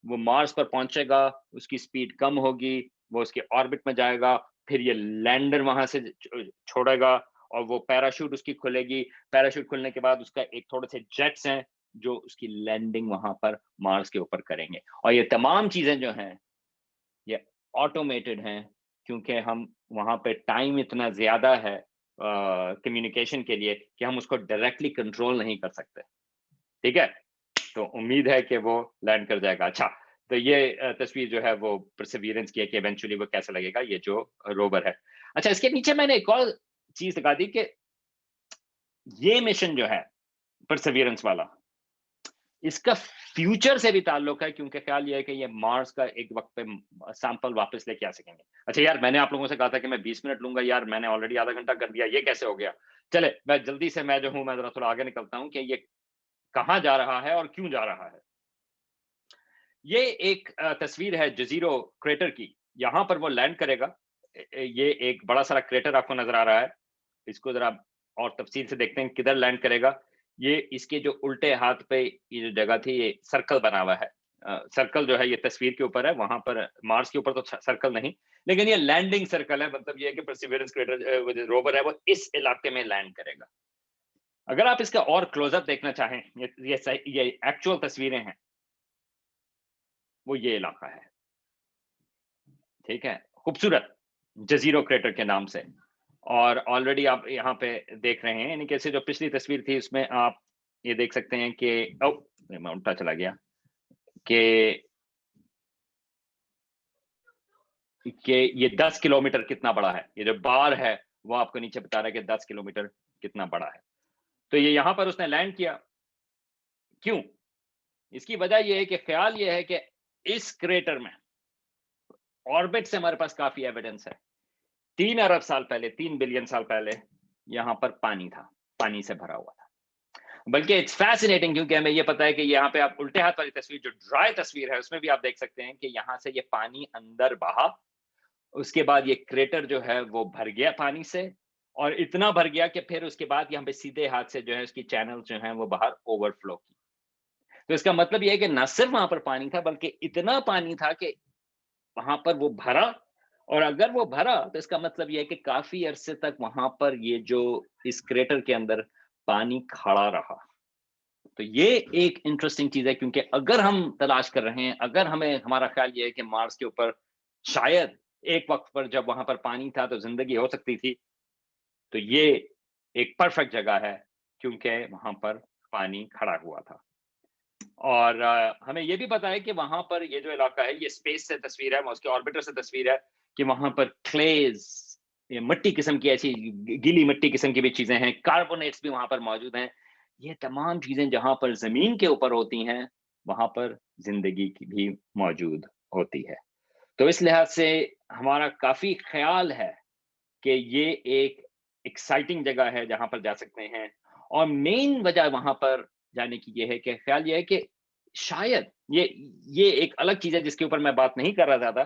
وہ مارس پر پہنچے گا, اس کی سپیڈ کم ہوگی, وہ اس کے آربٹ میں جائے گا, پھر یہ لینڈر وہاں سے چھوڑے گا, اور وہ پیراشوٹ اس کی کھلے گی. پیراشوٹ کھلنے کے بعد اس کا ایک تھوڑے سے جیٹس ہیں جو اس کی لینڈنگ وہاں پر مارس کے اوپر کریں گے. اور یہ تمام چیزیں جو ہیں یہ آٹومیٹڈ ہیں, کیونکہ ہم وہاں پہ ٹائم اتنا زیادہ ہے کمیونیکیشن کے لیے کہ ہم اس کو ڈائریکٹلی کنٹرول نہیں کر سکتے. ٹھیک ہے, تو امید ہے کہ وہ لینڈ کر جائے گا. اچھا, تو یہ تصویر جو ہے وہ پرسیویرنس کی ہے کہ ایونچولی وہ کیسا لگے گا یہ جو روور ہے. اچھا, اس کے نیچے میں نے ایک اور چیز لگا دی کہ یہ مشن جو ہے پرسیویرنس والا, اس کا فیوچر سے بھی تعلق ہے, کیونکہ خیال یہ ہے کہ یہ مارس کا ایک وقت پہ سیمپل واپس لے کے آ سکیں گے. اچھا یار, میں نے آپ لوگوں سے کہا تھا کہ میں 20 منٹ لوں گا, یار میں نے آلریڈی آدھا گھنٹہ کر دیا, یہ کیسے ہو گیا؟ چلے میں جلدی سے, میں جو ہوں میں ذرا تھوڑا آگے نکلتا ہوں کہ یہ کہاں جا رہا ہے اور کیوں جا رہا ہے. یہ ایک تصویر ہے جزیرو کریٹر کی, یہاں پر وہ لینڈ کرے گا. یہ ایک بڑا سارا کریٹر آپ کو نظر آ رہا ہے, اس کو ذرا اور تفصیل سے دیکھتے ہیں کدھر لینڈ کرے گا. یہ اس کے جو الٹے ہاتھ پہ یہ جو جگہ تھی یہ سرکل بنا ہوا ہے. سرکل جو ہے یہ تصویر کے اوپر ہے, وہاں پر مارس کے اوپر تو سرکل نہیں, لیکن یہ لینڈنگ سرکل ہے. مطلب یہ ہے کہ پرسیویرنس کریٹر روور ہے وہ اس علاقے میں لینڈ کرے گا. اگر آپ اس کا اور کلوز اپ دیکھنا چاہیں, یہ ایکچوئل تصویریں ہیں, وہ یہ علاقہ ہے. ٹھیک ہے, خوبصورت جزیرو کریٹر کے نام سے. اور آلریڈی آپ یہاں پہ دیکھ رہے ہیں, یعنی کہ جو پچھلی تصویر تھی اس میں آپ یہ دیکھ سکتے ہیں کہ میں الٹا چلا گیا کہ یہ 10 کلومیٹر کتنا بڑا ہے. یہ جو بار ہے وہ آپ کو نیچے بتا رہا ہے کہ 10 کلومیٹر کتنا بڑا ہے. تو یہ یہاں پر اس نے لینڈ کیا. کیوں؟ اس کی وجہ یہ ہے کہ خیال یہ ہے کہ اس کریٹر میں آربٹ سے ہمارے پاس کافی ایویڈنس ہے. 3 ارب سال پہلے, 3 بلین سال پہلے یہاں پر پانی تھا, پانی سے بھرا ہوا تھا. بلکہ اٹس فیسینیٹنگ, کیونکہ ہمیں یہ پتا ہے کہ یہاں پہ آپ الٹے ہاتھ والی تصویر جو ڈرائی تصویر ہے اس میں بھی آپ دیکھ سکتے ہیں کہ یہاں سے یہ پانی اندر بہا, اس کے بعد یہ کریٹر جو ہے وہ بھر گیا پانی سے, اور اتنا بھر گیا کہ پھر اس کے بعد یہاں پہ سیدھے ہاتھ سے جو ہے اس کی چینل جو ہیں وہ باہر اوور فلو کی. تو اس کا مطلب یہ ہے کہ نہ صرف وہاں پر پانی تھا بلکہ اتنا پانی تھا کہ وہاں پر وہ بھرا, اور اگر وہ بھرا تو اس کا مطلب یہ ہے کہ کافی عرصے تک وہاں پر یہ جو اس کریٹر کے اندر پانی کھڑا رہا. تو یہ ایک انٹرسٹنگ چیز ہے, کیونکہ اگر ہم تلاش کر رہے ہیں, اگر ہمارا خیال یہ ہے کہ مارس کے اوپر شاید ایک وقت پر جب وہاں پر پانی تھا تو زندگی ہو سکتی تھی, تو یہ ایک پرفیکٹ جگہ ہے کیونکہ وہاں پر پانی کھڑا ہوا تھا. اور ہمیں یہ بھی پتا ہے کہ وہاں پر یہ جو علاقہ ہے یہ اسپیس سے تصویر ہے, اس کے آربٹر سے تصویر ہے, کہ وہاں پر کلیز, مٹی قسم کی ایسی گیلی مٹی قسم کی بھی چیزیں ہیں, کاربونیٹس بھی وہاں پر موجود ہیں. یہ تمام چیزیں جہاں پر زمین کے اوپر ہوتی ہیں وہاں پر زندگی کی بھی موجود ہوتی ہے. تو اس لحاظ سے ہمارا کافی خیال ہے کہ یہ ایک ایکسائٹنگ جگہ ہے جہاں پر جا سکتے ہیں. اور مین وجہ وہاں پر جانے کی یہ ہے کہ خیال یہ ہے کہ شاید یہ ایک الگ چیز ہے جس کے اوپر میں بات نہیں کر رہا زیادہ,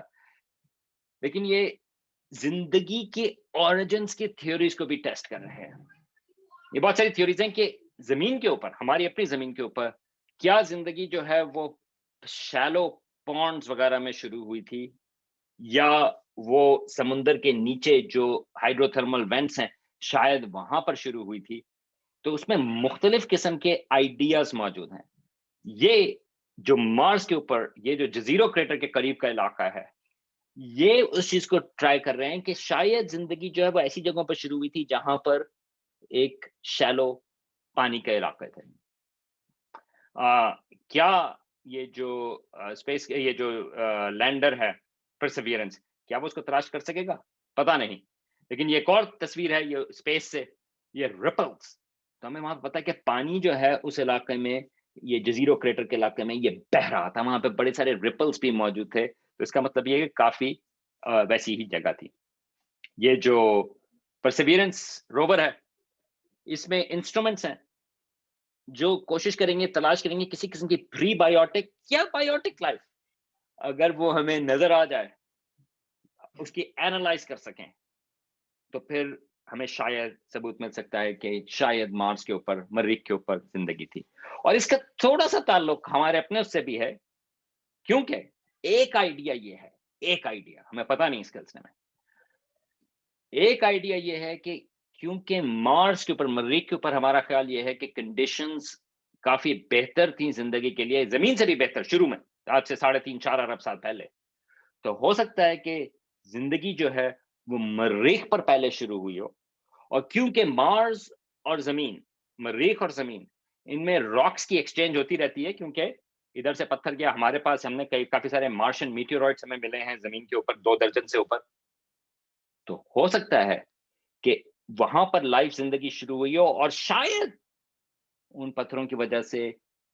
لیکن یہ زندگی کے اوریجنز کی تھیوریز کو بھی ٹیسٹ کر رہے ہیں. یہ بہت ساری تھیوریز ہیں کہ زمین کے اوپر, ہماری اپنی زمین کے اوپر کیا زندگی جو ہے وہ شیلو پونڈز وغیرہ میں شروع ہوئی تھی, یا وہ سمندر کے نیچے جو ہائیڈرو تھرمل وینٹس ہیں شاید وہاں پر شروع ہوئی تھی. تو اس میں مختلف قسم کے آئیڈیاز موجود ہیں. یہ جو مارس کے اوپر یہ جو جزیرو کریٹر کے قریب کا علاقہ ہے, یہ اس چیز کو ٹرائی کر رہے ہیں کہ شاید زندگی جو ہے وہ ایسی جگہوں پر شروع ہوئی تھی جہاں پر ایک شیلو پانی کا علاقہ تھے. کیا یہ جو اسپیس, یہ جو لینڈر ہے پرسیویرنس, کیا وہ اس کو تلاش کر سکے گا؟ پتا نہیں. لیکن یہ ایک اور تصویر ہے یہ اسپیس سے، یہ ریپلز. تو ہمیں وہاں پتا ہے کہ پانی جو ہے اس علاقے میں، یہ جزیرو کریٹر کے علاقے میں یہ بہ رہا تھا، وہاں پہ بڑے سارے ریپلز بھی موجود تھے. تو اس کا مطلب یہ ہے کہ کافی ویسی ہی جگہ تھی. یہ جو پرسیویرنس روور ہے اس میں انسٹرومنٹس ہیں جو کوشش کریں گے، تلاش کریں گے کسی قسم کی پری بایوٹک یا بایوٹک لائف. اگر وہ ہمیں نظر آ جائے، اس کی اینالائز کر سکیں، تو پھر ہمیں شاید ثبوت مل سکتا ہے کہ شاید مارس کے اوپر، مریخ کے اوپر زندگی تھی. اور اس کا تھوڑا سا تعلق ہمارے اپنے اس سے بھی ہے، کیونکہ ایک آئیڈیا یہ ہے، ایک آئیڈیا ہمیں پتہ نہیں اس سلسلے میں، ایک آئیڈیا یہ ہے کہ کیونکہ مارس کے اوپر، مریخ کے اوپر ہمارا خیال یہ ہے کہ کنڈیشنز کافی بہتر تھیں زندگی کے لیے، زمین سے بھی بہتر شروع میں، آج سے 3.5-4 ارب سال پہلے. تو ہو سکتا ہے کہ زندگی جو ہے وہ مریخ پر پہلے شروع ہوئی ہو. اور کیونکہ مارس اور زمین، مریخ اور زمین، ان میں راکس کی ایکسچینج ہوتی رہتی ہے، کیونکہ ادھر سے پتھر گیا ہمارے پاس، ہم نے کافی سارے مارشن میٹیورائٹس ہمیں ملے ہیں زمین کے اوپر 2 درجن سے اوپر. تو ہو سکتا ہے کہ وہاں پر لائف زندگی شروع ہوئی ہو، اور شاید ان پتھروں کی وجہ سے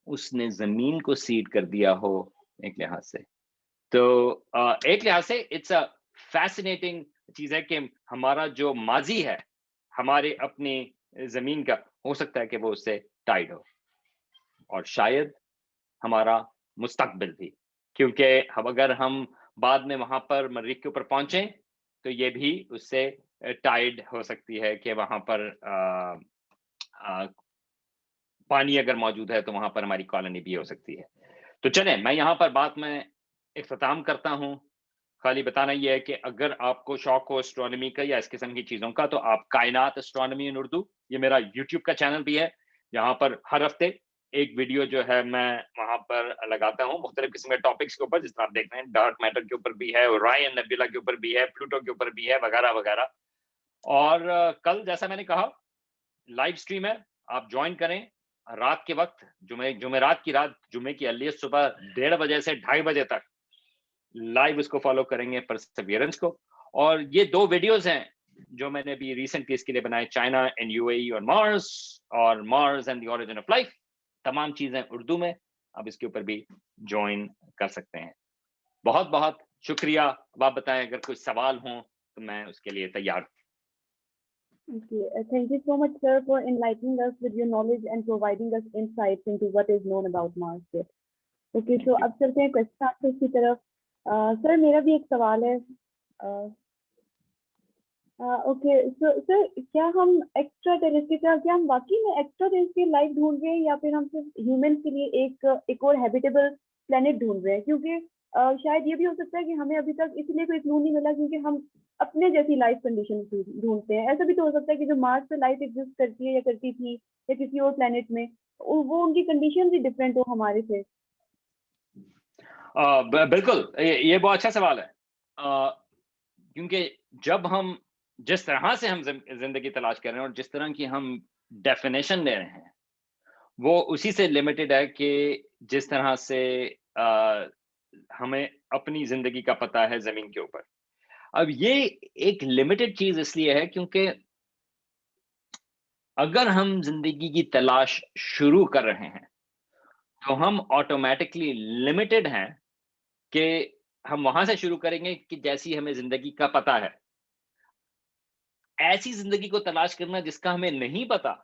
اس نے زمین کو سیڈ کر دیا ہو ایک لحاظ سے. تو ایک لحاظ سے اٹس اے فیسینیٹنگ چیز ہے کہ ہمارا جو ماضی ہے ہمارے اپنی زمین کا، ہو سکتا ہے کہ وہ اس سے ٹائڈ ہو، اور شاید ہمارا مستقبل بھی، کیونکہ اگر ہم بعد میں وہاں پر مریخ کے اوپر پہنچیں تو یہ بھی اس سے ٹائڈ ہو سکتی ہے کہ وہاں پر پانی اگر موجود ہے تو وہاں پر ہماری کالونی بھی ہو سکتی ہے. تو چلیں میں یہاں پر بات میں اختتام کرتا ہوں. خالی بتانا یہ ہے کہ اگر آپ کو شوق ہو اسٹرانومی کا یا اس قسم کی چیزوں کا، تو آپ کائنات اسٹرانومی ان اردو، یہ میرا یوٹیوب کا چینل بھی ہے، جہاں پر ہر ہفتے ایک ویڈیو جو ہے میں وہاں پر لگاتا ہوں مختلف قسم کے ٹاپکس کے اوپر، جس طرح آپ دیکھ رہے ہیں ڈارک میٹر کے اوپر بھی ہے، اورائن نیبولا کے اوپر بھی ہے، پلوٹو کے اوپر بھی ہے، وغیرہ وغیرہ. اور کل جیسا میں نے کہا لائیو سٹریم ہے، آپ جوائن کریں رات کے وقت، جمعرات کی رات، جمعے کی ارلیسٹ صبح 1:30 بجے سے 2:30 بجے تک لائیو اس کو فالو کریں گے، پرسیویرنس کو. اور یہ 2 ویڈیوز ہیں جو میں نے ابھی ریسنٹلی اس کے لیے بنائے، China and U A E اور Mars and the origin of life. تمام چیزیں اردو میں، آپ اس کے اوپر بھی جوائن کر سکتے ہیں. بہت بہت شکریہ. اب آپ بتائیں اگر کوئی سوال ہوں تو میں اس کے لیے تیار ہوں. Okay, thank you so much, sir, for enlightening us with your knowledge and providing us insights into what is known about Mars. Okay, so اب چلتے ہیں question answers کی طرف. سر میرا بھی ایک سوال ہے. اوکے سر، کیا ہم ایکسٹرا ٹیریسٹریل، کیا ہم واقعی میں ایکسٹرا ٹیریسٹریل لائف ڈھونڈ رہے ہیں، یا پھر ہم صرف ہیومنس کے لیے ایک اور ہیبیٹیبل پلانٹ ڈھونڈ رہے ہیں؟ کیونکہ شاید یہ بھی ہو سکتا ہے کہ ہمیں ابھی تک اس لیے کوئی کلو نہیں ملا کیونکہ ہم اپنے جیسی لائف کنڈیشن ڈھونڈتے ہیں. ایسا بھی تو ہو سکتا ہے کہ جو مارس پہ لائف ایگزسٹ کرتی ہے یا کرتی تھی یا کسی اور پلانٹ میں، وہ ان کی کنڈیشن بھی ڈفرینٹ ہو ہمارے سے. بالکل، یہ بہت اچھا سوال ہے. کیونکہ جب ہم جس طرح سے ہم زندگی تلاش کر رہے ہیں اور جس طرح کی ہم ڈیفینیشن لے رہے ہیں، وہ اسی سے لمیٹڈ ہے کہ جس طرح سے ہمیں اپنی زندگی کا پتہ ہے زمین کے اوپر. اب یہ ایک لمیٹڈ چیز اس لیے ہے کیونکہ اگر ہم زندگی کی تلاش شروع کر رہے ہیں تو ہم آٹومیٹکلی لمیٹڈ ہیں کہ ہم وہاں سے شروع کریں گے کہ جیسی ہمیں زندگی کا پتہ ہے. ایسی زندگی کو تلاش کرنا جس کا ہمیں نہیں پتا،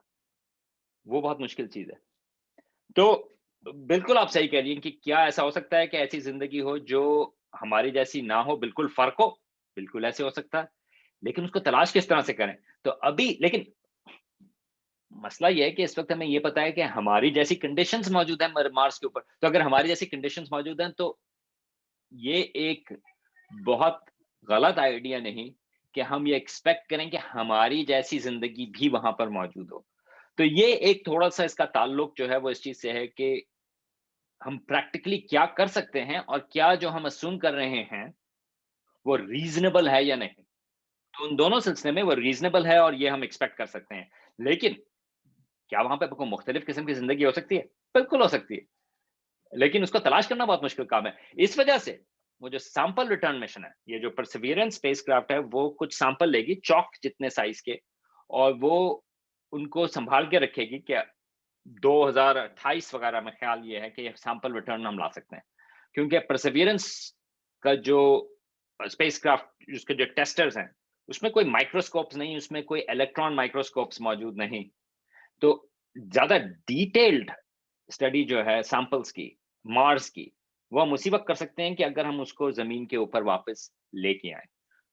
وہ بہت مشکل چیز ہے. تو بالکل آپ صحیح کہہ رہی ہیں کہ کیا ایسا ہو سکتا ہے کہ ایسی زندگی ہو جو ہماری جیسی نہ ہو، بالکل فرق ہو؟ بالکل ایسے ہو سکتا ہے، لیکن اس کو تلاش کس طرح سے کریں؟ تو ابھی لیکن مسئلہ یہ ہے کہ اس وقت ہمیں یہ پتا ہے کہ ہماری جیسی کنڈیشنز موجود ہیں مارس کے اوپر. تو اگر ہماری جیسی کنڈیشنز موجود ہیں تو یہ ایک بہت غلط آئیڈیا نہیں کہ ہم یہ ایکسپیکٹ کریں کہ ہماری جیسی زندگی بھی وہاں پر موجود ہو. تو یہ ایک تھوڑا سا اس کا تعلق جو ہے وہ اس چیز سے ہے کہ ہم پریکٹیکلی کیا کر سکتے ہیں اور کیا جو ہم اسیوم کر رہے ہیں وہ ریزنیبل ہے یا نہیں. تو ان دونوں سلسلے میں وہ ریزنیبل ہے اور یہ ہم ایکسپیکٹ کر سکتے ہیں. لیکن کیا وہاں پہ کوئی مختلف قسم کی زندگی ہو سکتی ہے؟ بالکل ہو سکتی ہے، لیکن اس کو تلاش کرنا بہت مشکل کام ہے. اس وجہ سے وہ جو سیمپل ریٹرن مشن ہے، یہ جو پرسیویرنس اسپیس کرافٹ ہے، وہ کچھ سیمپل لے گی چاک جتنے سائز کے، اور وہ ان کو سنبھال کے رکھے گی کہ 2028 وغیرہ میں خیال یہ ہے کہ یہ سیمپل ریٹرن ہم لا سکتے ہیں، کیونکہ پرسیویرنس کا جو اسپیس کرافٹ اس کے جو ٹیسٹرز ہیں اس میں کوئی مائکروسکوپس نہیں، اس میں کوئی الیکٹران مائکروسکوپس موجود نہیں، تو زیادہ ڈیٹیلڈ اسٹڈی جو ہے سیمپلس کی مارس کی وہ ہم اسی وقت کر سکتے ہیں کہ اگر ہم اس کو زمین کے اوپر واپس لے کے آئیں.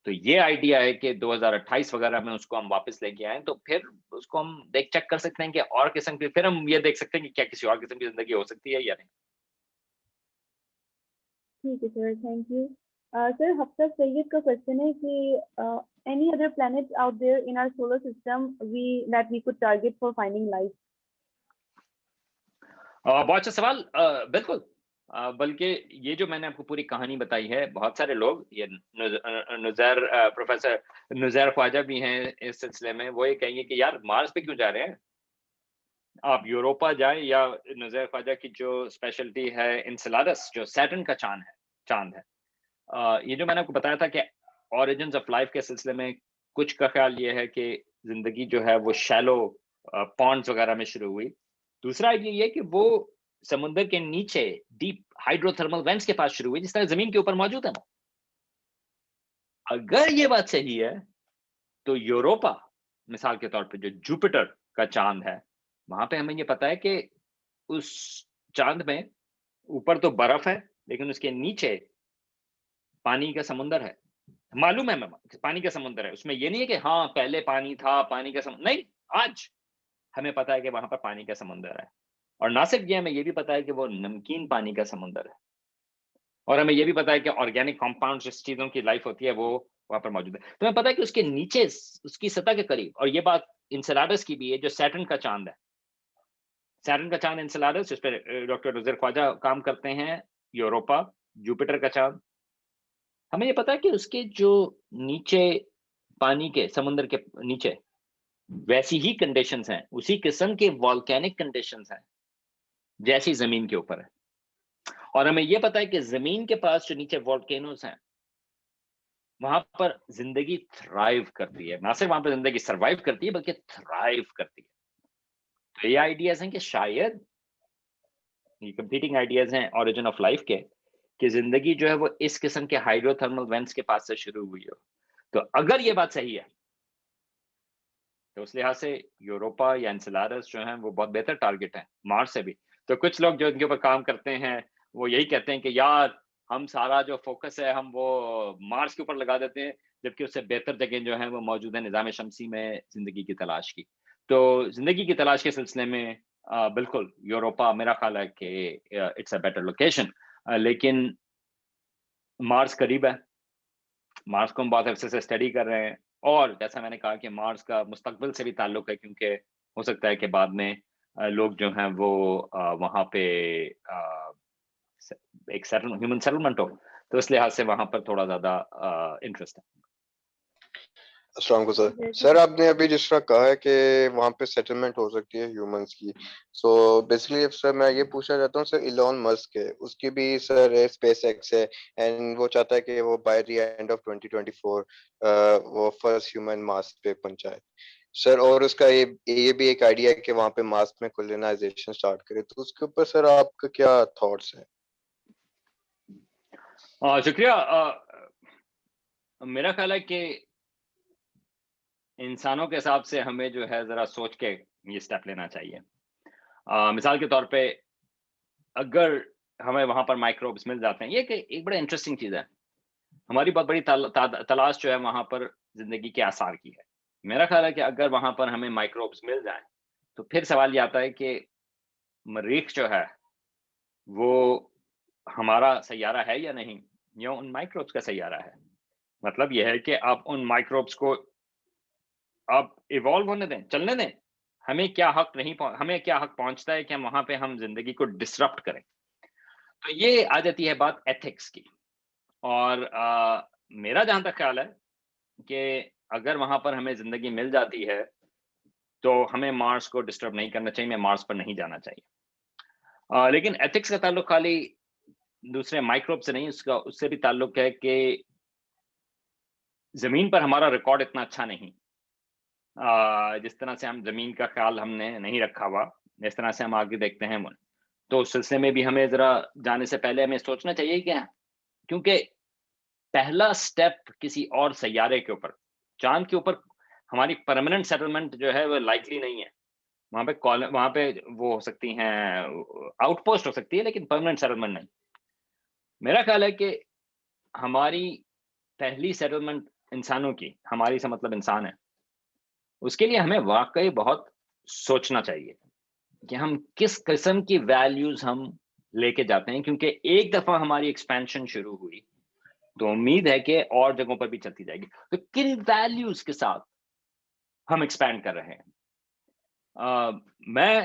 تو یہ آئیڈیا ہے کہ 2028 وغیرہ میں اس کو ہم واپس لے کے آئیں، تو پھر اس کو ہم دیکھ چیک کر سکتے ہیں کہ اور قسم کی، پھر ہم یہ دیکھ سکتے ہیں کہ کیا کسی اور قسم کی زندگی ہو سکتی ہے یا نہیں. ٹھیک ہے سر، تھینک یو. سر حفصہ سید کا کوشچن ہے کہ any other planets out there in our solar system that we could target for finding life? بہت اچھا سوال. بالکل، بلکہ یہ جو میں نے آپ کو پوری کہانی بتائی ہے، بہت سارے لوگ، یہ نزیر پروفیسر نزیر خواجہ بھی ہیں اس سلسلے میں، وہ یہ کہیں گے کہ یار مارس پہ کیوں جا رہے ہیں آپ، یوروپا جائیں، یا نزیر خواجہ کی جو اسپیشلٹی ہے انسیلاڈس جو سیٹرن کا چاند ہے. یہ جو میں نے آپ کو بتایا تھا کہ اوریجنز آف لائف کے سلسلے میں کچھ کا خیال یہ ہے کہ زندگی جو ہے وہ شیلو پونڈز وغیرہ میں شروع ہوئی. دوسرا یہ ہے کہ وہ سمندر کے نیچے ڈیپ ہائیڈرو تھرمل وینٹس کے پاس شروع ہوئی، جس طرح زمین کے اوپر موجود ہے. اگر یہ بات صحیح ہے تو یوروپا مثال کے طور پہ جو جوپیٹر کا چاند ہے، وہاں پہ ہمیں یہ پتا ہے کہ اس چاند میں اوپر تو برف ہے لیکن اس کے نیچے پانی کا سمندر ہے. معلوم ہے ہمیں پانی کا سمندر ہے، اس میں یہ نہیں ہے کہ ہاں پہلے پانی تھا، پانی کا سمندر نہیں، آج ہمیں پتا ہے کہ وہاں پر پانی کا سمندر ہے. اور نہ صرف یہ، ہمیں یہ بھی پتا ہے کہ وہ نمکین پانی کا سمندر ہے، اور ہمیں یہ بھی پتا ہے کہ آرگینک کمپاؤنڈ جس چیزوں کی لائف ہوتی ہے وہ وہاں پر موجود ہے. تو ہمیں پتا ہے کہ اس کے نیچے اس کی سطح کے قریب، اور یہ بات انسیلاڈس کی بھی ہے جو سیٹرن کا چاند ہے. سیٹرن کا چاند انسیلاڈس، جس پہ ڈاکٹر نذیر خواجہ کام کرتے ہیں، یوروپا، جوپیٹر کا چاند. ہمیں یہ پتا ہے کہ اس کے جو نیچے پانی کے سمندر کے نیچے ویسی ہی کنڈیشنز ہیں، اسی قسم کے والکینک کنڈیشنز ہیں جیسی زمین کے اوپر ہے. اور ہمیں یہ پتا ہے کہ زمین کے پاس جو نیچے والکینوز ہیں وہاں پر زندگی تھرائیو کرتی ہے، نہ صرف وہاں پر زندگی سروائیو کرتی ہے بلکہ تھرائیو کرتی ہے. تو یہ آئیڈیاز ہیں کہ شاید یہ کمپیٹنگ آئیڈیاز ہیں اوریجن آف لائف کے، کہ زندگی جو ہے وہ اس قسم کے ہائیڈرو تھرمل وینٹس کے پاس سے شروع ہوئی ہو. تو اگر یہ بات صحیح ہے تو اس لحاظ سے یوروپا یا انسیلاڈس جو ہیں وہ بہت بہتر ٹارگٹ ہیں مارس سے بھی. تو کچھ لوگ جو ان کے اوپر کام کرتے ہیں وہ یہی کہتے ہیں کہ یار ہم سارا جو فوکس ہے ہم وہ مارس کے اوپر لگا دیتے ہیں، جبکہ اس سے بہتر جگہ جو ہیں وہ موجود ہیں نظام شمسی میں زندگی کی تلاش کی. تو زندگی کی تلاش کے سلسلے میں بالکل یوروپا میرا خیال ہے کہ اٹس اے بیٹر لوکیشن. لیکن مارس قریب ہے، مارس کو ہم بہت عرصے سے اسٹڈی کر رہے ہیں، اور جیسا میں نے کہا کہ مارس کا مستقبل سے بھی تعلق ہے، کیونکہ ہو سکتا ہے کہ بعد میں لوگ جو ہیں وہ وہاں پہ ایک ہیومن سیٹلمنٹ ہو، تو اس لحاظ سے وہاں پر تھوڑا زیادہ انٹرسٹ ہے. السلام علیکم سر. سر آپ نے ابھی جس طرح کہا ہے کہ وہاں پہ سیٹلمنٹ ہو سکتی ہے ہیومنس کی، سو بیسکلی سر میں یہ پوچھنا چاہتا ہوں، سر ایلون مسک ہے، اس کی بھی سر اسپیس ایکس ہے، اینڈ وہ چاہتا ہے کہ وہ بائی دی اینڈ آف 2024 وہ فرسٹ ہیومن مارس پہ پہنچائے سر. اور اس کا یہ بھی ایک آئیڈیا ہے کہ وہاں پہ مارس میں کولونائزیشن سٹارٹ کرے. تو اس کے اوپر سر آپ کا کیا تھاٹس ہیں؟ شکریہ. میرا خیال ہے کہ انسانوں کے حساب سے ہمیں جو ہے ذرا سوچ کے یہ سٹیپ لینا چاہیے. مثال کے طور پہ اگر ہمیں وہاں پر مائکروبس مل جاتے ہیں، یہ کہ ایک بڑا انٹرسٹنگ چیز ہے، ہماری بہت بڑی تلاش جو ہے وہاں پر زندگی کے آثار کی ہے. میرا خیال ہے کہ اگر وہاں پر ہمیں مائکروبس مل جائیں تو پھر سوال یہ آتا ہے کہ مریخ جو ہے وہ ہمارا سیارہ ہے یا نہیں، یا ان مائکروبس کا سیارہ ہے. مطلب یہ ہے کہ آپ ان مائکروبس کو آپ ایوالو ہونے دیں، چلنے دیں. ہمیں کیا حق پہنچتا ہے کہ ہم وہاں پہ ہم زندگی کو ڈسرپٹ کریں. تو یہ آ جاتی ہے بات ایتھکس کی. اور میرا جہاں تک خیال ہے کہ اگر وہاں پر ہمیں زندگی مل جاتی ہے تو ہمیں مارس کو ڈسٹرب نہیں کرنا چاہیے، ہمیں مارس پر نہیں جانا چاہیے. لیکن ایتھکس کا تعلق خالی دوسرے مائکروب سے نہیں، اس سے بھی تعلق ہے کہ زمین پر ہمارا ریکارڈ اتنا اچھا نہیں، جس طرح سے ہم زمین کا خیال ہم نے نہیں رکھا ہوا، جس طرح سے ہم آگے دیکھتے ہیں، تو اس سلسلے میں بھی ہمیں ذرا جانے سے پہلے ہمیں سوچنا چاہیے کہ کیونکہ پہلا سٹیپ کسی اور سیارے کے اوپر، چاند کے اوپر ہماری پرماننٹ سیٹلمنٹ جو ہے وہ لائکلی نہیں ہے، وہاں پہ وہ ہو سکتی ہیں آؤٹ پوسٹ ہو سکتی ہے، لیکن پرماننٹ سیٹلمنٹ نہیں۔ میرا خیال ہے کہ ہماری پہلی سیٹلمنٹ انسانوں کی، ہماری سے مطلب انسان ہے، اس کے لیے ہمیں واقعی بہت سوچنا چاہیے کہ ہم کس قسم کی ویلیوز ہم لے کے جاتے ہیں، کیونکہ ایک دفعہ ہماری ایکسپینشن شروع ہوئی تو امید ہے کہ اور جگہوں پر بھی چلتی جائے گی۔ تو کن ویلیوز کے ساتھ ہم ایکسپینڈ کر رہے ہیں؟ میں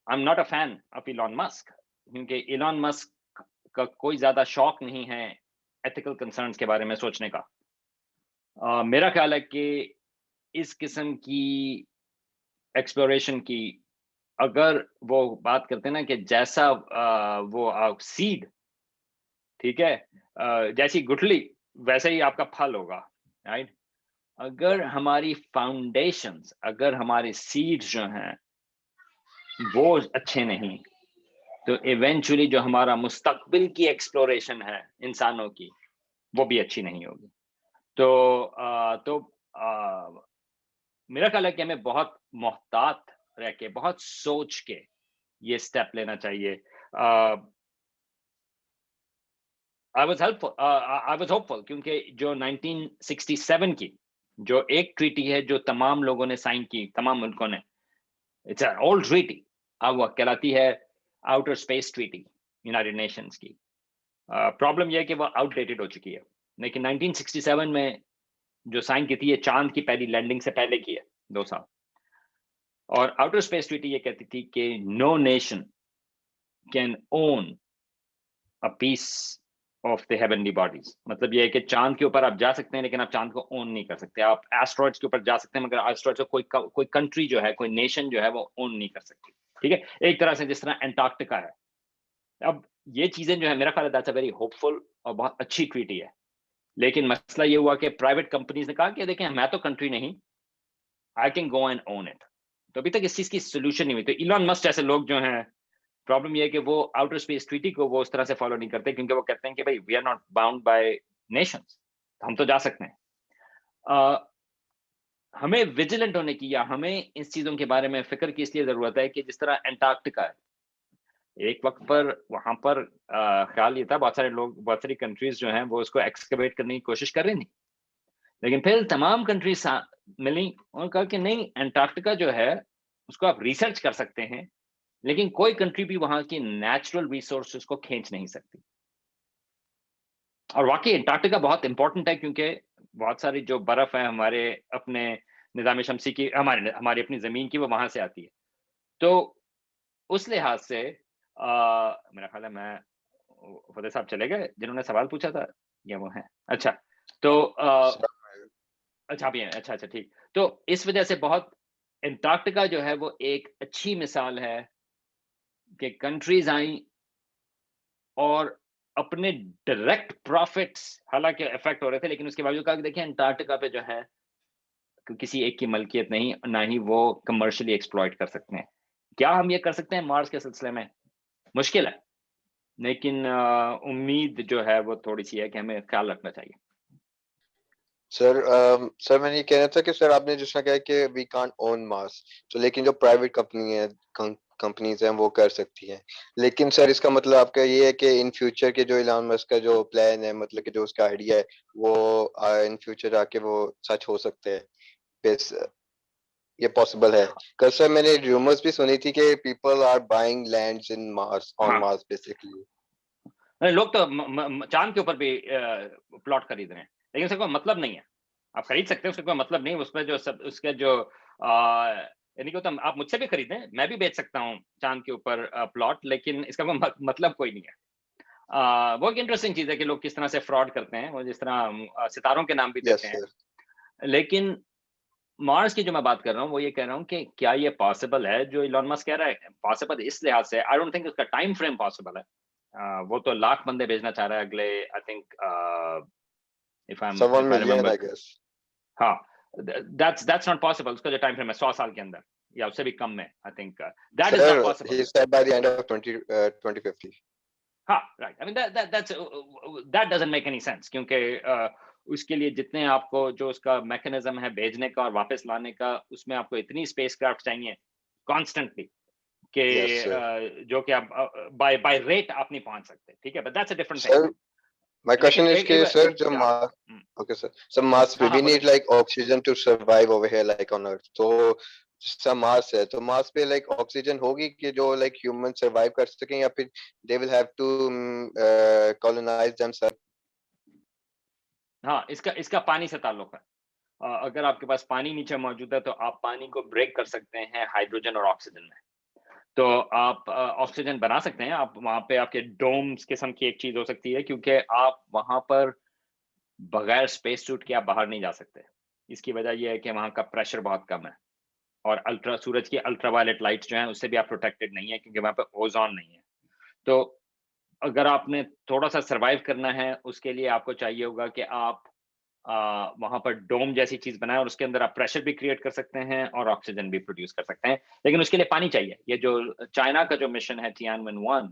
I'm not a fan of Elon Musk، کیونکہ ایلان مسک کا کوئی زیادہ شوق نہیں ہے ایتھیکل کنسرنس کے بارے میں سوچنے کا۔ میرا خیال ہے کہ اس قسم کی ایکسپلوریشن کی اگر وہ بات کرتے ہیں نا کہ جیسا وہ سیڈ، ٹھیک ہے، جیسی گٹھلی ویسے ہی آپ کا پھل ہوگا، رائٹ؟ اگر ہماری فاؤنڈیشنز، اگر ہمارے سیڈ جو ہیں وہ اچھے نہیں، تو ایونچولی جو ہمارا مستقبل کی ایکسپلوریشن ہے انسانوں کی، وہ بھی اچھی نہیں ہوگی۔ تو میرا خیال ہے کہ ہمیں بہت محتاط رہ کے، بہت سوچ کے یہ سٹیپ لینا چاہیے۔ I was hopeful کیونکہ جو 1967 کی جو ایک ٹریٹی ہے جو تمام لوگوں نے سائن کی، تمام ملکوں نے، اٹس این اولڈ ٹریٹی، وہ کہلاتی ہے outer space treaty United nations کی۔ پرابلم یہ ہے کہ وہ آؤٹ ڈیٹڈ ہو چکی ہے، لیکن 1967 میں جو سائن کی تھی، یہ چاند کی پہلی لینڈنگ سے پہلے کی ہے، 2 سال۔ اور آؤٹر اسپیس ٹریٹی یہ کہتی تھی کہ no nation can own a piece of the heavenly bodies, مطلب یہ ہے کہ چاند کے اوپر آپ جا سکتے ہیں لیکن آپ چاند کو اون نہیں کر سکتے۔ آپ ایسٹرائڈس کے اوپر جا سکتے ہیں مگر ایسٹرائڈس کو کوئی کنٹری جو ہے، کوئی نیشن جو ہے وہ اون نہیں کر سکتی، ٹھیک ہے؟ ایک طرح سے جس طرح انٹارکٹیکا ہے۔ اب یہ چیزیں جو ہے، میرا خیال ہے دیٹس اے ویری ہوپ فل اور بہت اچھی ٹریٹی ہے، لیکن مسئلہ یہ ہوا کہ پرائیویٹ کمپنیز نے کہا کہ دیکھیں میں تو کنٹری نہیں، I can go and own it. تو ابھی تک اس چیز کی سولوشن نہیں ہوئی۔ تو ایلان مسک جیسے لوگ جو ہیں، پرابلم یہ ہے کہ وہ آؤٹر اسپیس ٹریٹی کو وہ اس طرح سے فالو نہیں کرتے، کیونکہ وہ کہتے ہیں کہ بھائی we are not bound by nations, ہم تو جا سکتے ہیں۔ ہمیں ویجیلنٹ ہونے کی، یا ہمیں اس چیزوں کے بارے میں فکر کی اس لیے ضرورت ہے کہ جس طرح انٹارکٹیکا ہے، ایک وقت پر وہاں پر خیال یہ تھا، بہت سارے لوگ، بہت ساری کنٹریز جو ہیں وہ اس کو ایکسکیویٹ کرنے کی کوشش کر رہی تھیں، لیکن پھر تمام کنٹریز ملی اور کہا کہ نہیں، انٹارکٹیکا جو ہے اس کو آپ ریسرچ کر سکتے ہیں، لیکن کوئی کنٹری بھی وہاں کی نیچرل ریسورسز کو کھینچ نہیں سکتی۔ اور واقعی انٹارکٹیکا بہت امپورٹنٹ ہے، کیونکہ بہت ساری جو برف ہے ہمارے اپنے نظام شمسی کی، ہماری اپنی زمین کی، وہ وہاں سے آتی ہے۔ تو اس لحاظ سے میرا خیال ہے میں فتح صاحب چلے گئے جنہوں نے سوال پوچھا تھا، یا وہ ہیں؟ اچھا، تو اچھا بھی ہیں، اچھا ٹھیک۔ تو اس وجہ سے بہت انٹارکٹیکا جو ہے وہ ایک اچھی مثال ہے کہ کنٹریز آئیں اور اپنے ڈائریکٹ پروفٹس، حالانکہ افیکٹ ہو رہے تھے، لیکن اس کے باوجود کہا کہ دیکھیں انٹارکٹیکا پہ جو ہے کسی ایک کی ملکیت نہیں، نہ ہی وہ کمرشلی ایکسپلائٹ کر سکتے ہیں۔ کیا ہم یہ کر سکتے ہیں مارس کے سلسلے میں؟ مشکل ہے، لیکن امید جو ہے وہ تھوڑی سی ہے کہ ہمیں خیال رکھنا چاہیے۔ سر میں یہ کہنا تھا کہ سر آپ نے جس طرح کہا کہ وی کانٹ اون مارس، تو لیکن جو پرائیویٹ کمپنیز ہیں وہ کر سکتی ہیں، لیکن سر اس کا مطلب آپ کا یہ ہے کہ ان فیوچر کے جو ایلان مسک کا جو پلان ہے، مطلب کہ جو اس کا آئیڈیا ہے، وہ ان فیوچر آ کے وہ سچ ہو سکتے ہیں، یہ پاسبل ہے؟ کل سر میں نے ریومرز بھی سنی تھی کہ people are buying lands in Mars, on Mars basically. لوگ تو چاند کے اوپر بھی پلاٹ خرید رہے ہیں، لیکن اس کا کوئی مطلب نہیں ہے۔ آپ خرید سکتے ہیں، اس کا کوئی مطلب نہیں، اس پہ جو اس کے جو یعنی کہ آپ مجھ سے بھی خریدیں، میں بھی بیچ سکتا ہوں چاند کے اوپر پلاٹ، لیکن اس کا کوئی مطلب کوئی نہیں ہے۔ وہ ایک انٹرسٹنگ چیز ہے کہ لوگ کس طرح سے فراڈ کرتے ہیں، وہ جس طرح ستاروں کے نام بھی دیتے ہیں، لیکن مارس کی جو میں بات کر رہا ہوں وہ یہ کہہ رہا ہوں کہ کیا یہ پاسبل ہے جو ایلان مسک کہہ رہا ہے؟ پاسبل اس لحاظ سے، آئی ڈونٹ تھنک اس کا ٹائم فریم پاسبل ہے، وہ تو لاکھ بندے بھیجنا چاہ رہا ہے اگلے I think if I 1 million remember. I guess. ہاں that's not possible. اس کا جو ٹائم فریم ہے 100 سال کے اندر یا اس سے بھی کم میں I think that is not Sir, possible. he said by the end of 2050. ہاں right. I mean that doesn't make any sense کیونکہ اس کے لیے جتنے آپ کو جو اس کا میکنزم ہے بھیجنے کا اور واپس لانے کا اس میں آپ کو اتنی اسپیس کرافٹ چاہیے کانسٹنٹلی کہ Yes, sir. جو کہ آپ بائی ریٹ آپ نہیں پہنچ سکتے. ٹھیک ہے, but that's a different Sir, thing. my question لیکن is کہ sir جو Mars, okay sir, so Mars ہاں we بولے. need like oxygen to survive over here like on Earth. تو جس طرح Mars ہے تو Mars پہ like oxygen ہوگی کہ جو like human survive کر سکیں یا پھر they will have to colonize themselves. ہاں اس کا پانی سے تعلق ہے. اگر آپ کے پاس پانی نیچے موجود ہے تو آپ پانی کو بریک کر سکتے ہیں ہائیڈروجن اور آکسیجن میں. تو آپ آکسیجن بنا سکتے ہیں. آپ وہاں پہ آپ کے ڈومز قسم کی ایک چیز ہو سکتی ہے کیونکہ آپ وہاں پر بغیر اسپیس سوٹ کے آپ باہر نہیں جا سکتے. اس کی وجہ یہ ہے کہ وہاں کا پریشر بہت کم ہے اور سورج کی الٹرا وائلٹ لائٹس جو ہیں اس سے بھی آپ پروٹیکٹڈ نہیں ہے کیونکہ وہاں پہ اوزون نہیں ہے. تو اگر آپ نے تھوڑا سا سروائیو کرنا ہے اس کے لیے آپ کو چاہیے ہوگا کہ آپ وہاں پر ڈوم جیسی چیز بنائیں اور اس کے اندر آپ پریشر بھی کریٹ کر سکتے ہیں اور آکسیجن بھی پروڈیوس کر سکتے ہیں. لیکن اس کے لیے پانی چاہیے. یہ جو چائنا کا جو مشن ہے Tianwen-1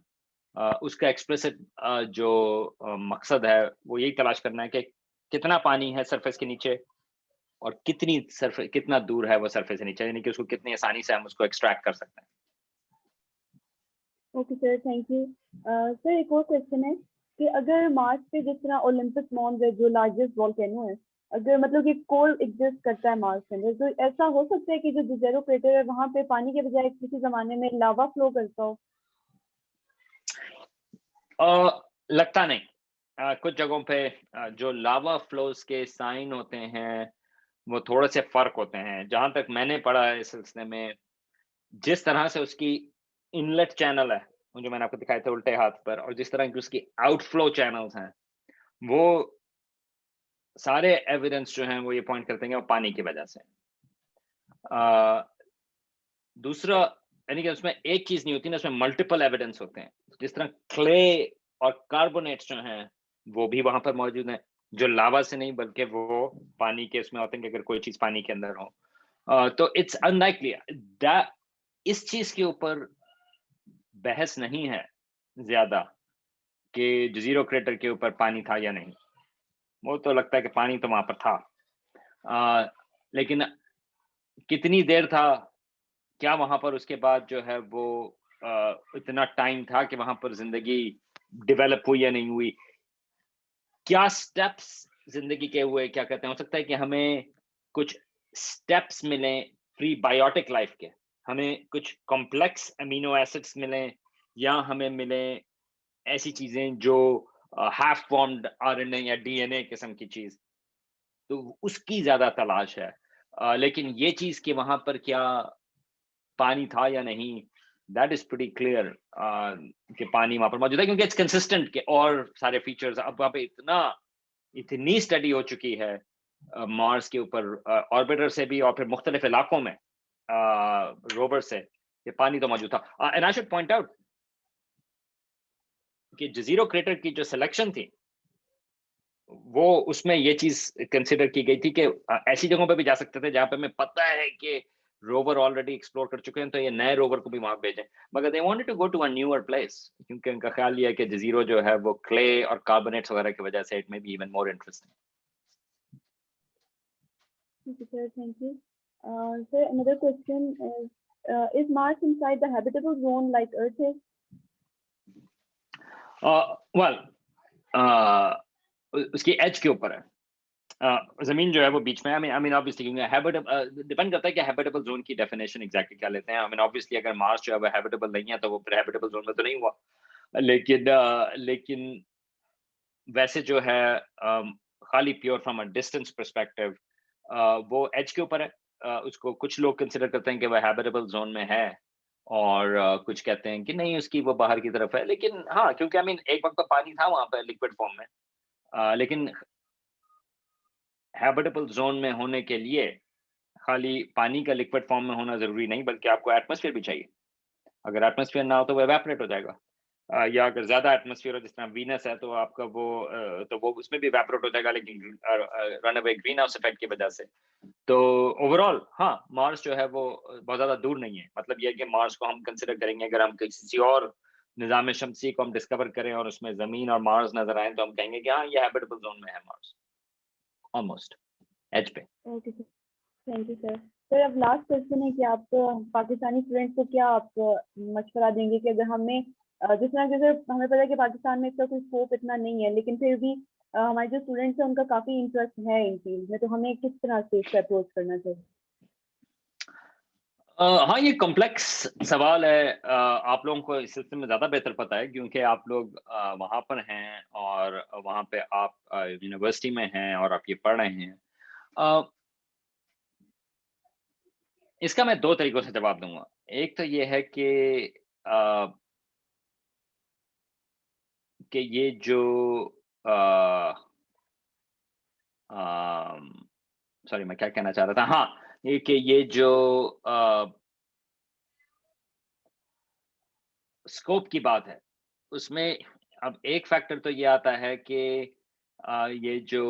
اس کا ایکسپلیسٹ جو مقصد ہے وہ یہی تلاش کرنا ہے کہ کتنا پانی ہے سرفیس کے نیچے اور کتنا دور ہے وہ سرفیس سے نیچے, یعنی کہ اس کو کتنی آسانی سے ہم اس کو ایکسٹریکٹ کر سکتے ہیں. Okay sir, thank you. Sir ایک اور کوشچن ہے کہ اگر مارس پہ جس طرح اولمپس مونز ہے جو لارجسٹ والکینو ہے, اگر مطلب کہ کول ایگزسٹ کرتا ہے مارس کے اندر, تو ایسا ہو سکتا ہے کہ جو جزیرو کریٹر ہے وہاں پہ پانی کے بجائے کسی زمانے میں لاوا فلو کرتا ہو؟ لگتا نہیں. کچھ جگہوں پہ جو لاوا فلوز کے سائن ہوتے ہیں وہ تھوڑے سے فرق ہوتے ہیں. جہاں تک میں نے پڑھا ہے اس سلسلے میں, جس طرح سے اس کی انلیٹ چینل ہے جو میں نے آپ کو دکھائے تھے الٹے ہاتھ پر, اور جس طرح کی اس کی آؤٹ فلو چینلز ہیں, وہ سارے ایویڈنس جو ہیں وہ یہ پوائنٹ کرتے ہیں کہ وہ پانی کی وجہ سے. دوسرا یعنی کہ اس میں ایک چیز نہیں ہوتی نا, اس میں ملٹیپل ایویڈنس ہوتے ہیں. جس طرح کلے اور کاربونیٹس جو ہیں وہ بھی وہاں پر موجود ہیں, جو لاوا سے نہیں بلکہ وہ پانی کے اس میں ہوتے ہیں کہ اگر کوئی چیز پانی کے اندر ہو. تو اٹس ان لائکلی. اس چیز کے اوپر بحث نہیں ہے زیادہ کہ جزیرو کریٹر کے اوپر پانی تھا یا نہیں. وہ تو لگتا ہے کہ پانی تو وہاں پر تھا, لیکن کتنی دیر تھا, کیا وہاں پر اس کے بعد جو ہے وہ اتنا ٹائم تھا کہ وہاں پر زندگی ڈیولپ ہوئی یا نہیں ہوئی, کیا سٹیپس زندگی کے ہوئے, کیا کہتے ہیں, ہو سکتا ہے کہ ہمیں کچھ سٹیپس ملیں پری بایوٹک لائف کے, ہمیں کچھ کمپلیکس امینو ایسڈس ملیں, یا ہمیں ملیں ایسی چیزیں جو ہاف فارمڈ آر این اے یا ڈی این اے قسم کی چیز, تو اس کی زیادہ تلاش ہے. لیکن یہ چیز کہ وہاں پر کیا پانی تھا یا نہیں, دیٹ از پریٹی کلیئر کہ پانی وہاں پر موجود ہے, کیونکہ اٹس کنسسٹنٹ کہ اور سارے فیچرز اب وہاں پہ اتنی اسٹڈی ہو چکی ہے مارس کے اوپر آربیٹر سے بھی اور پھر مختلف علاقوں میں روور سے, کہ پانی تو موجود تھا. And I should point out کہ جزیرو کریٹر کی جو سلیکشن تھی وہ اس میں یہ چیز کنسیڈر کی گئی تھی کہ ایسی جگہوں پہ بھی جا سکتے تھے جہاں پہ ہمیں پتہ ہے کہ روور آلریڈی ایکسپلور کر چکے ہیں, تو یہ نئے روور کو بھی وہاں بھیجیں, مگر they wanted to go to a newer place کیونکہ ان کا خیال یہ ہے کہ جزیرو جو ہے وہ کلے اور کاربونیٹس وغیرہ کی وجہ سے it may be even more interesting. Okay, sir, thank you. Sir, another question is Mars inside the habitable zone like Earth is? well اس کی ایج کے اوپر ہے. زمین جو ہے وہ بیچ میں ہے. I mean obviously ڈیپینڈ کرتا ہے کہ ہیبیٹیبل زون کی ڈیفینیشن ایگزیکٹلی کیا لیتے ہیں. I mean obviously اگر مارس جو ہے وہ ہیبیٹیبل نہیں ہے تو وہ پھر ہیبیٹیبل زون میں تو نہیں ہوا, لیکن ویسے جو ہے خالی pure from a distance perspective وہ ایج کے اوپر ہے. اس کو کچھ لوگ کنسیڈر کرتے ہیں کہ وہ ہیبیٹیبل زون میں ہے اور کچھ کہتے ہیں کہ نہیں اس کی وہ باہر کی طرف ہے. لیکن ہاں کیونکہ I mean ایک وقت تو پانی تھا وہاں پہ لکوڈ فارم میں, لیکن ہیبیٹیبل زون میں ہونے کے لیے خالی پانی کا لکوڈ فارم میں ہونا ضروری نہیں بلکہ آپ کو ایٹماسفیئر بھی چاہیے. اگر ایٹماسفیئر نہ ہو تو وہ ایویپریٹ ہو جائے گا. یا اگر زیادہ ایٹماسفیئر ہو جس طرح وینس ہے تو آپ کا وہ اس میں بھی ایویپوریٹ ہو جائے گا، لیکن رن اوے گرین ہاؤس افیکٹ کی وجہ سے. تو اوور آل ہاں مارس جو ہے وہ بہت زیادہ دور نہیں ہے. مطلب یہ ہے کہ مارس کو ہم کنسیڈر کریں گے، اگر ہم کسی اور نظام شمسی کو ہم ڈسکور کریں اور اس میں زمین اور مارس نظر آئیں تو ہم کہیں گے کہ ہاں یہ ہیبیٹیبل زون میں ہے مارس، آلموسٹ ایج پہ. Okay sir, thank you sir. Sir اب لاسٹ کوشچن ہے کہ آپ پاکستانی اسٹوڈینٹس کو کیا آپ مشورہ دیں گے کہ اگر ہمیں جس طرح کہ سر ہمیں پتا ہے کہ پاکستان میں اس کا کوئی اسکوپ اتنا نہیں ہے، لیکن پھر بھی ہمارے جو اسٹوڈینٹس ہیں ان کا کافی انٹرسٹ ہے ان فیلڈ میں، تو ہمیں کس طرح سے اس کا اپروچ کرنا چاہیے؟ ہاں یہ کمپلیکس سوال ہے. آپ لوگوں کو اس سلسلے میں زیادہ بہتر پتہ ہے کیونکہ آپ لوگ وہاں پر ہیں اور وہاں پہ آپ یونیورسٹی میں ہیں اور آپ یہ پڑھ رہے ہیں. اس کا میں دو طریقوں سے جواب دوں گا. ایک تو یہ ہے کہ یہ جو سوری میں کیا کہنا چاہ رہا تھا، ہاں یہ جو اسکوپ کی بات ہے اس میں اب ایک فیکٹر تو یہ آتا ہے کہ یہ جو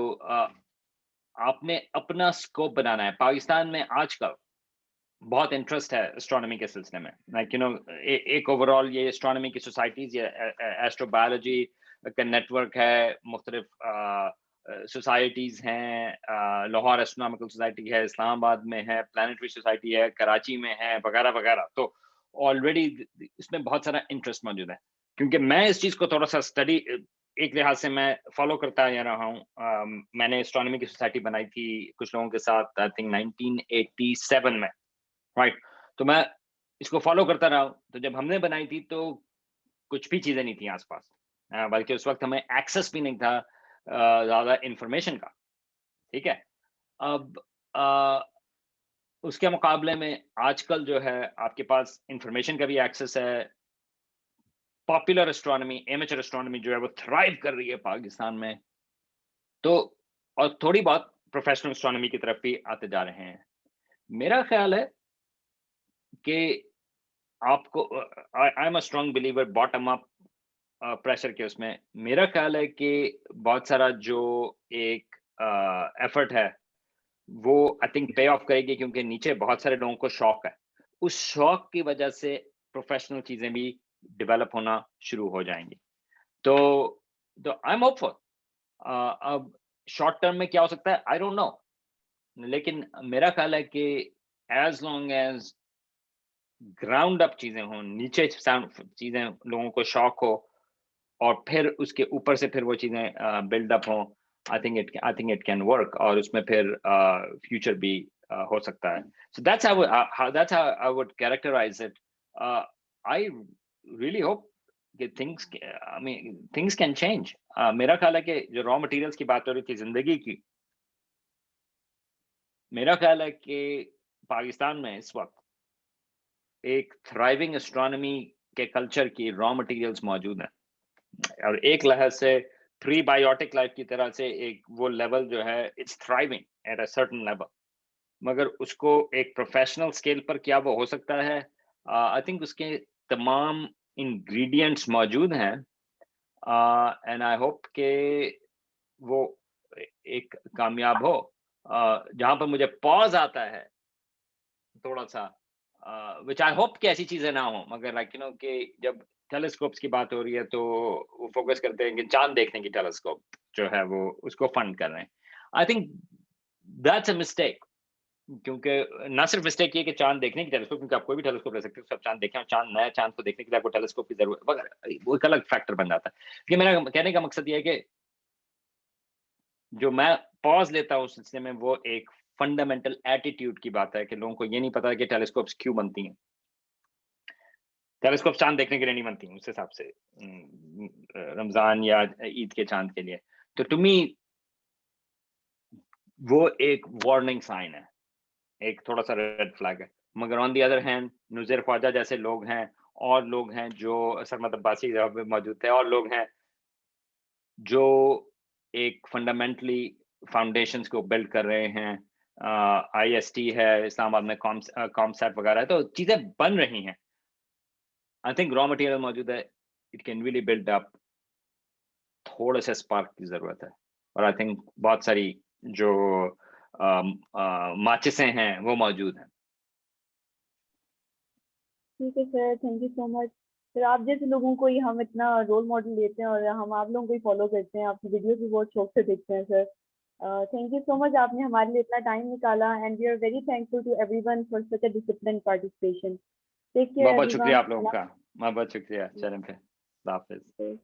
آپ نے اپنا اسکوپ بنانا ہے. پاکستان میں آج کل بہت انٹرسٹ ہے اسٹرانومی کے سلسلے میں. لائک یو نو ایک اوور آل یہ اسٹرانومی کی سوسائٹیز یا ایسٹرو بایولوجی کا نیٹ ورک ہے، مختلف سوسائٹیز ہیں. لاہور اسٹرونامیکل سوسائٹی ہے، اسلام آباد میں ہے، پلانیٹری سوسائٹی ہے، کراچی میں ہے، وغیرہ وغیرہ. تو آلریڈی اس میں بہت سارا انٹرسٹ موجود ہے. کیونکہ میں اس چیز کو تھوڑا سا اسٹڈی ایک لحاظ سے میں فالو کرتا جا رہا ہوں. میں نے اسٹرانومی کی سوسائٹی بنائی تھی کچھ لوگوں کے ساتھ آئی تھنک 1987 میں، رائٹ. تو میں اس کو فالو کرتا رہا ہوں. تو جب ہم نے بنائی تھی تو کچھ بھی چیزیں نہیں تھیں آس پاس، بلکہ اس وقت ہمیں ایکسس بھی نہیں تھا زیادہ انفارمیشن کا. ٹھیک ہے. اب اس کے مقابلے میں آج کل جو ہے آپ کے پاس انفارمیشن کا بھی ایکسس ہے. پاپولر اسٹرانومی، ایمیچر اسٹرانومی جو ہے وہ تھرائیو کر رہی ہے پاکستان میں. تو اور تھوڑی بہت پروفیشنل اسٹرانومی کی طرف بھی آتے جا رہے ہیں. میرا خیال ہے کہ آپ کو I am a strong believer bottom up pressure کے اس میں. میرا خیال ہے کہ بہت سارا جو ایک ایفرٹ ہے وہ آئی تھنک پے آف کرے گی، کیونکہ نیچے بہت سارے لوگوں کو شوق ہے. اس شوق کی وجہ سے پروفیشنل چیزیں بھی ڈیولپ ہونا شروع ہو جائیں گی. تو آئی ایم ہوپ فل. اب شارٹ ٹرم میں کیا ہو سکتا ہے آئی ڈونٹ نو، لیکن میرا خیال ہے کہ ایز لانگ ایز گراؤنڈ اپ چیزیں ہوں، نیچے چیزیں لوگوں کو شوق ہو اور پھر اس کے اوپر سے پھر وہ چیزیں بلڈ اپ ہوں، I think it can work. اور اس میں پھر فیوچر بھی ہو سکتا ہے. So that's how I would characterize it. I really hope that things can change. میرا خیال ہے کہ جو را مٹیریلس کی بات ہو رہی تھی زندگی کی، میرا خیال ہے کہ پاکستان میں اس وقت ایک تھرائیونگ اسٹرانومی کے کلچر کی را مٹیریلس موجود ہیں. اور ایک لحاظ سے پری بایوٹک لائف کی طرح سے ایک وہ لیول جو ہے it's thriving at a certain level. مگر اس کو ایک پروفیشنل اسکیل پر کیا وہ ہو سکتا ہے؟ آئی تھنک اس کے تمام انگریڈینٹس موجود ہیں اینڈ آئی ہوپ کہ وہ ایک کامیاب ہو. جہاں پر مجھے پاز آتا ہے تھوڑا سا وچ آئی ہوپ کہ ایسی چیزیں نہ ہوں، مگر لائک یو نو کہ جب ٹیلیسکوپس کی بات ہو رہی ہے تو وہ فوکس کرتے ہیں کہ چاند دیکھنے کی ٹیلیسکوپ جو ہے وہ اس کو فنڈ کر رہے ہیں. I think that's a mistake. کیونکہ نہ صرف مسٹیک یہ کہ چاند دیکھنے کی ٹیلیسکوپ، کیونکہ آپ کوئی بھی ٹیلیسکوپ لے سکتے ہیں، آپ چاند دیکھیں اور چاند نیا چاند کو دیکھنے کے لیے آپ کو ٹیلیسکوپ کی ضرورت وغیرہ، وہ ایک الگ فیکٹر بن جاتا ہے. کہ میرا کہنے کا مقصد یہ ہے کہ جو میں پاز لیتا ہوں اس سلسلے میں وہ ایک فنڈامنٹل ایٹیٹیوڈ کی بات ہے کہ لوگوں کو یہ نہیں پتا کہ ٹیلیسکوپس کیوں بنتی ہیں. ٹیلیسکوپ چاند دیکھنے کے لیے نہیں بنتی ہیں اس حساب سے رمضان یا عید کے چاند کے لیے. تو ٹو می وہ ایک وارننگ سائن ہے، ایک تھوڑا سا ریڈ فلیگ ہے. مگر آن دی ادر ہینڈ نذیر خواجہ جیسے لوگ ہیں اور لوگ ہیں جو سرمد عباسی موجود تھے اور لوگ ہیں جو ایک فنڈامنٹلی فاؤنڈیشنز کو بلڈ کر رہے ہیں. آئی ایس ٹی ہے اسلام آباد میں، کامسیٹ وغیرہ ہے، تو چیزیں بن رہی ہیں. آئی تھنک را مٹیریل موجود ہے. it can really build up. تھوڑا سا اسپارک کی ضرورت ہے, اور آئی تھنک بہت ساری جو ماچسیں ہیں وہ موجود ہیں. ٹھیک ہے سر, تھینک یو سو مچ. پھر آپ جیسے لوگوں کو ہی ہم اتنا رول ماڈل لیتے ہیں اور ہم آپ لوگوں کو ہی فالو کرتے ہیں, آپ کی ویڈیوز بھی بہت شوق سے دیکھتے ہیں سر. تھینک یو سو مچ, آپ نے ہمارے لیے اتنا ٹائم نکالا, and we are very thankful to everyone for such a discipline participation. Take care بہت شکریہ آپ لوگوں ایوری کا, بہت شکریہ. چلیں پھر, اللہ حافظ. ون.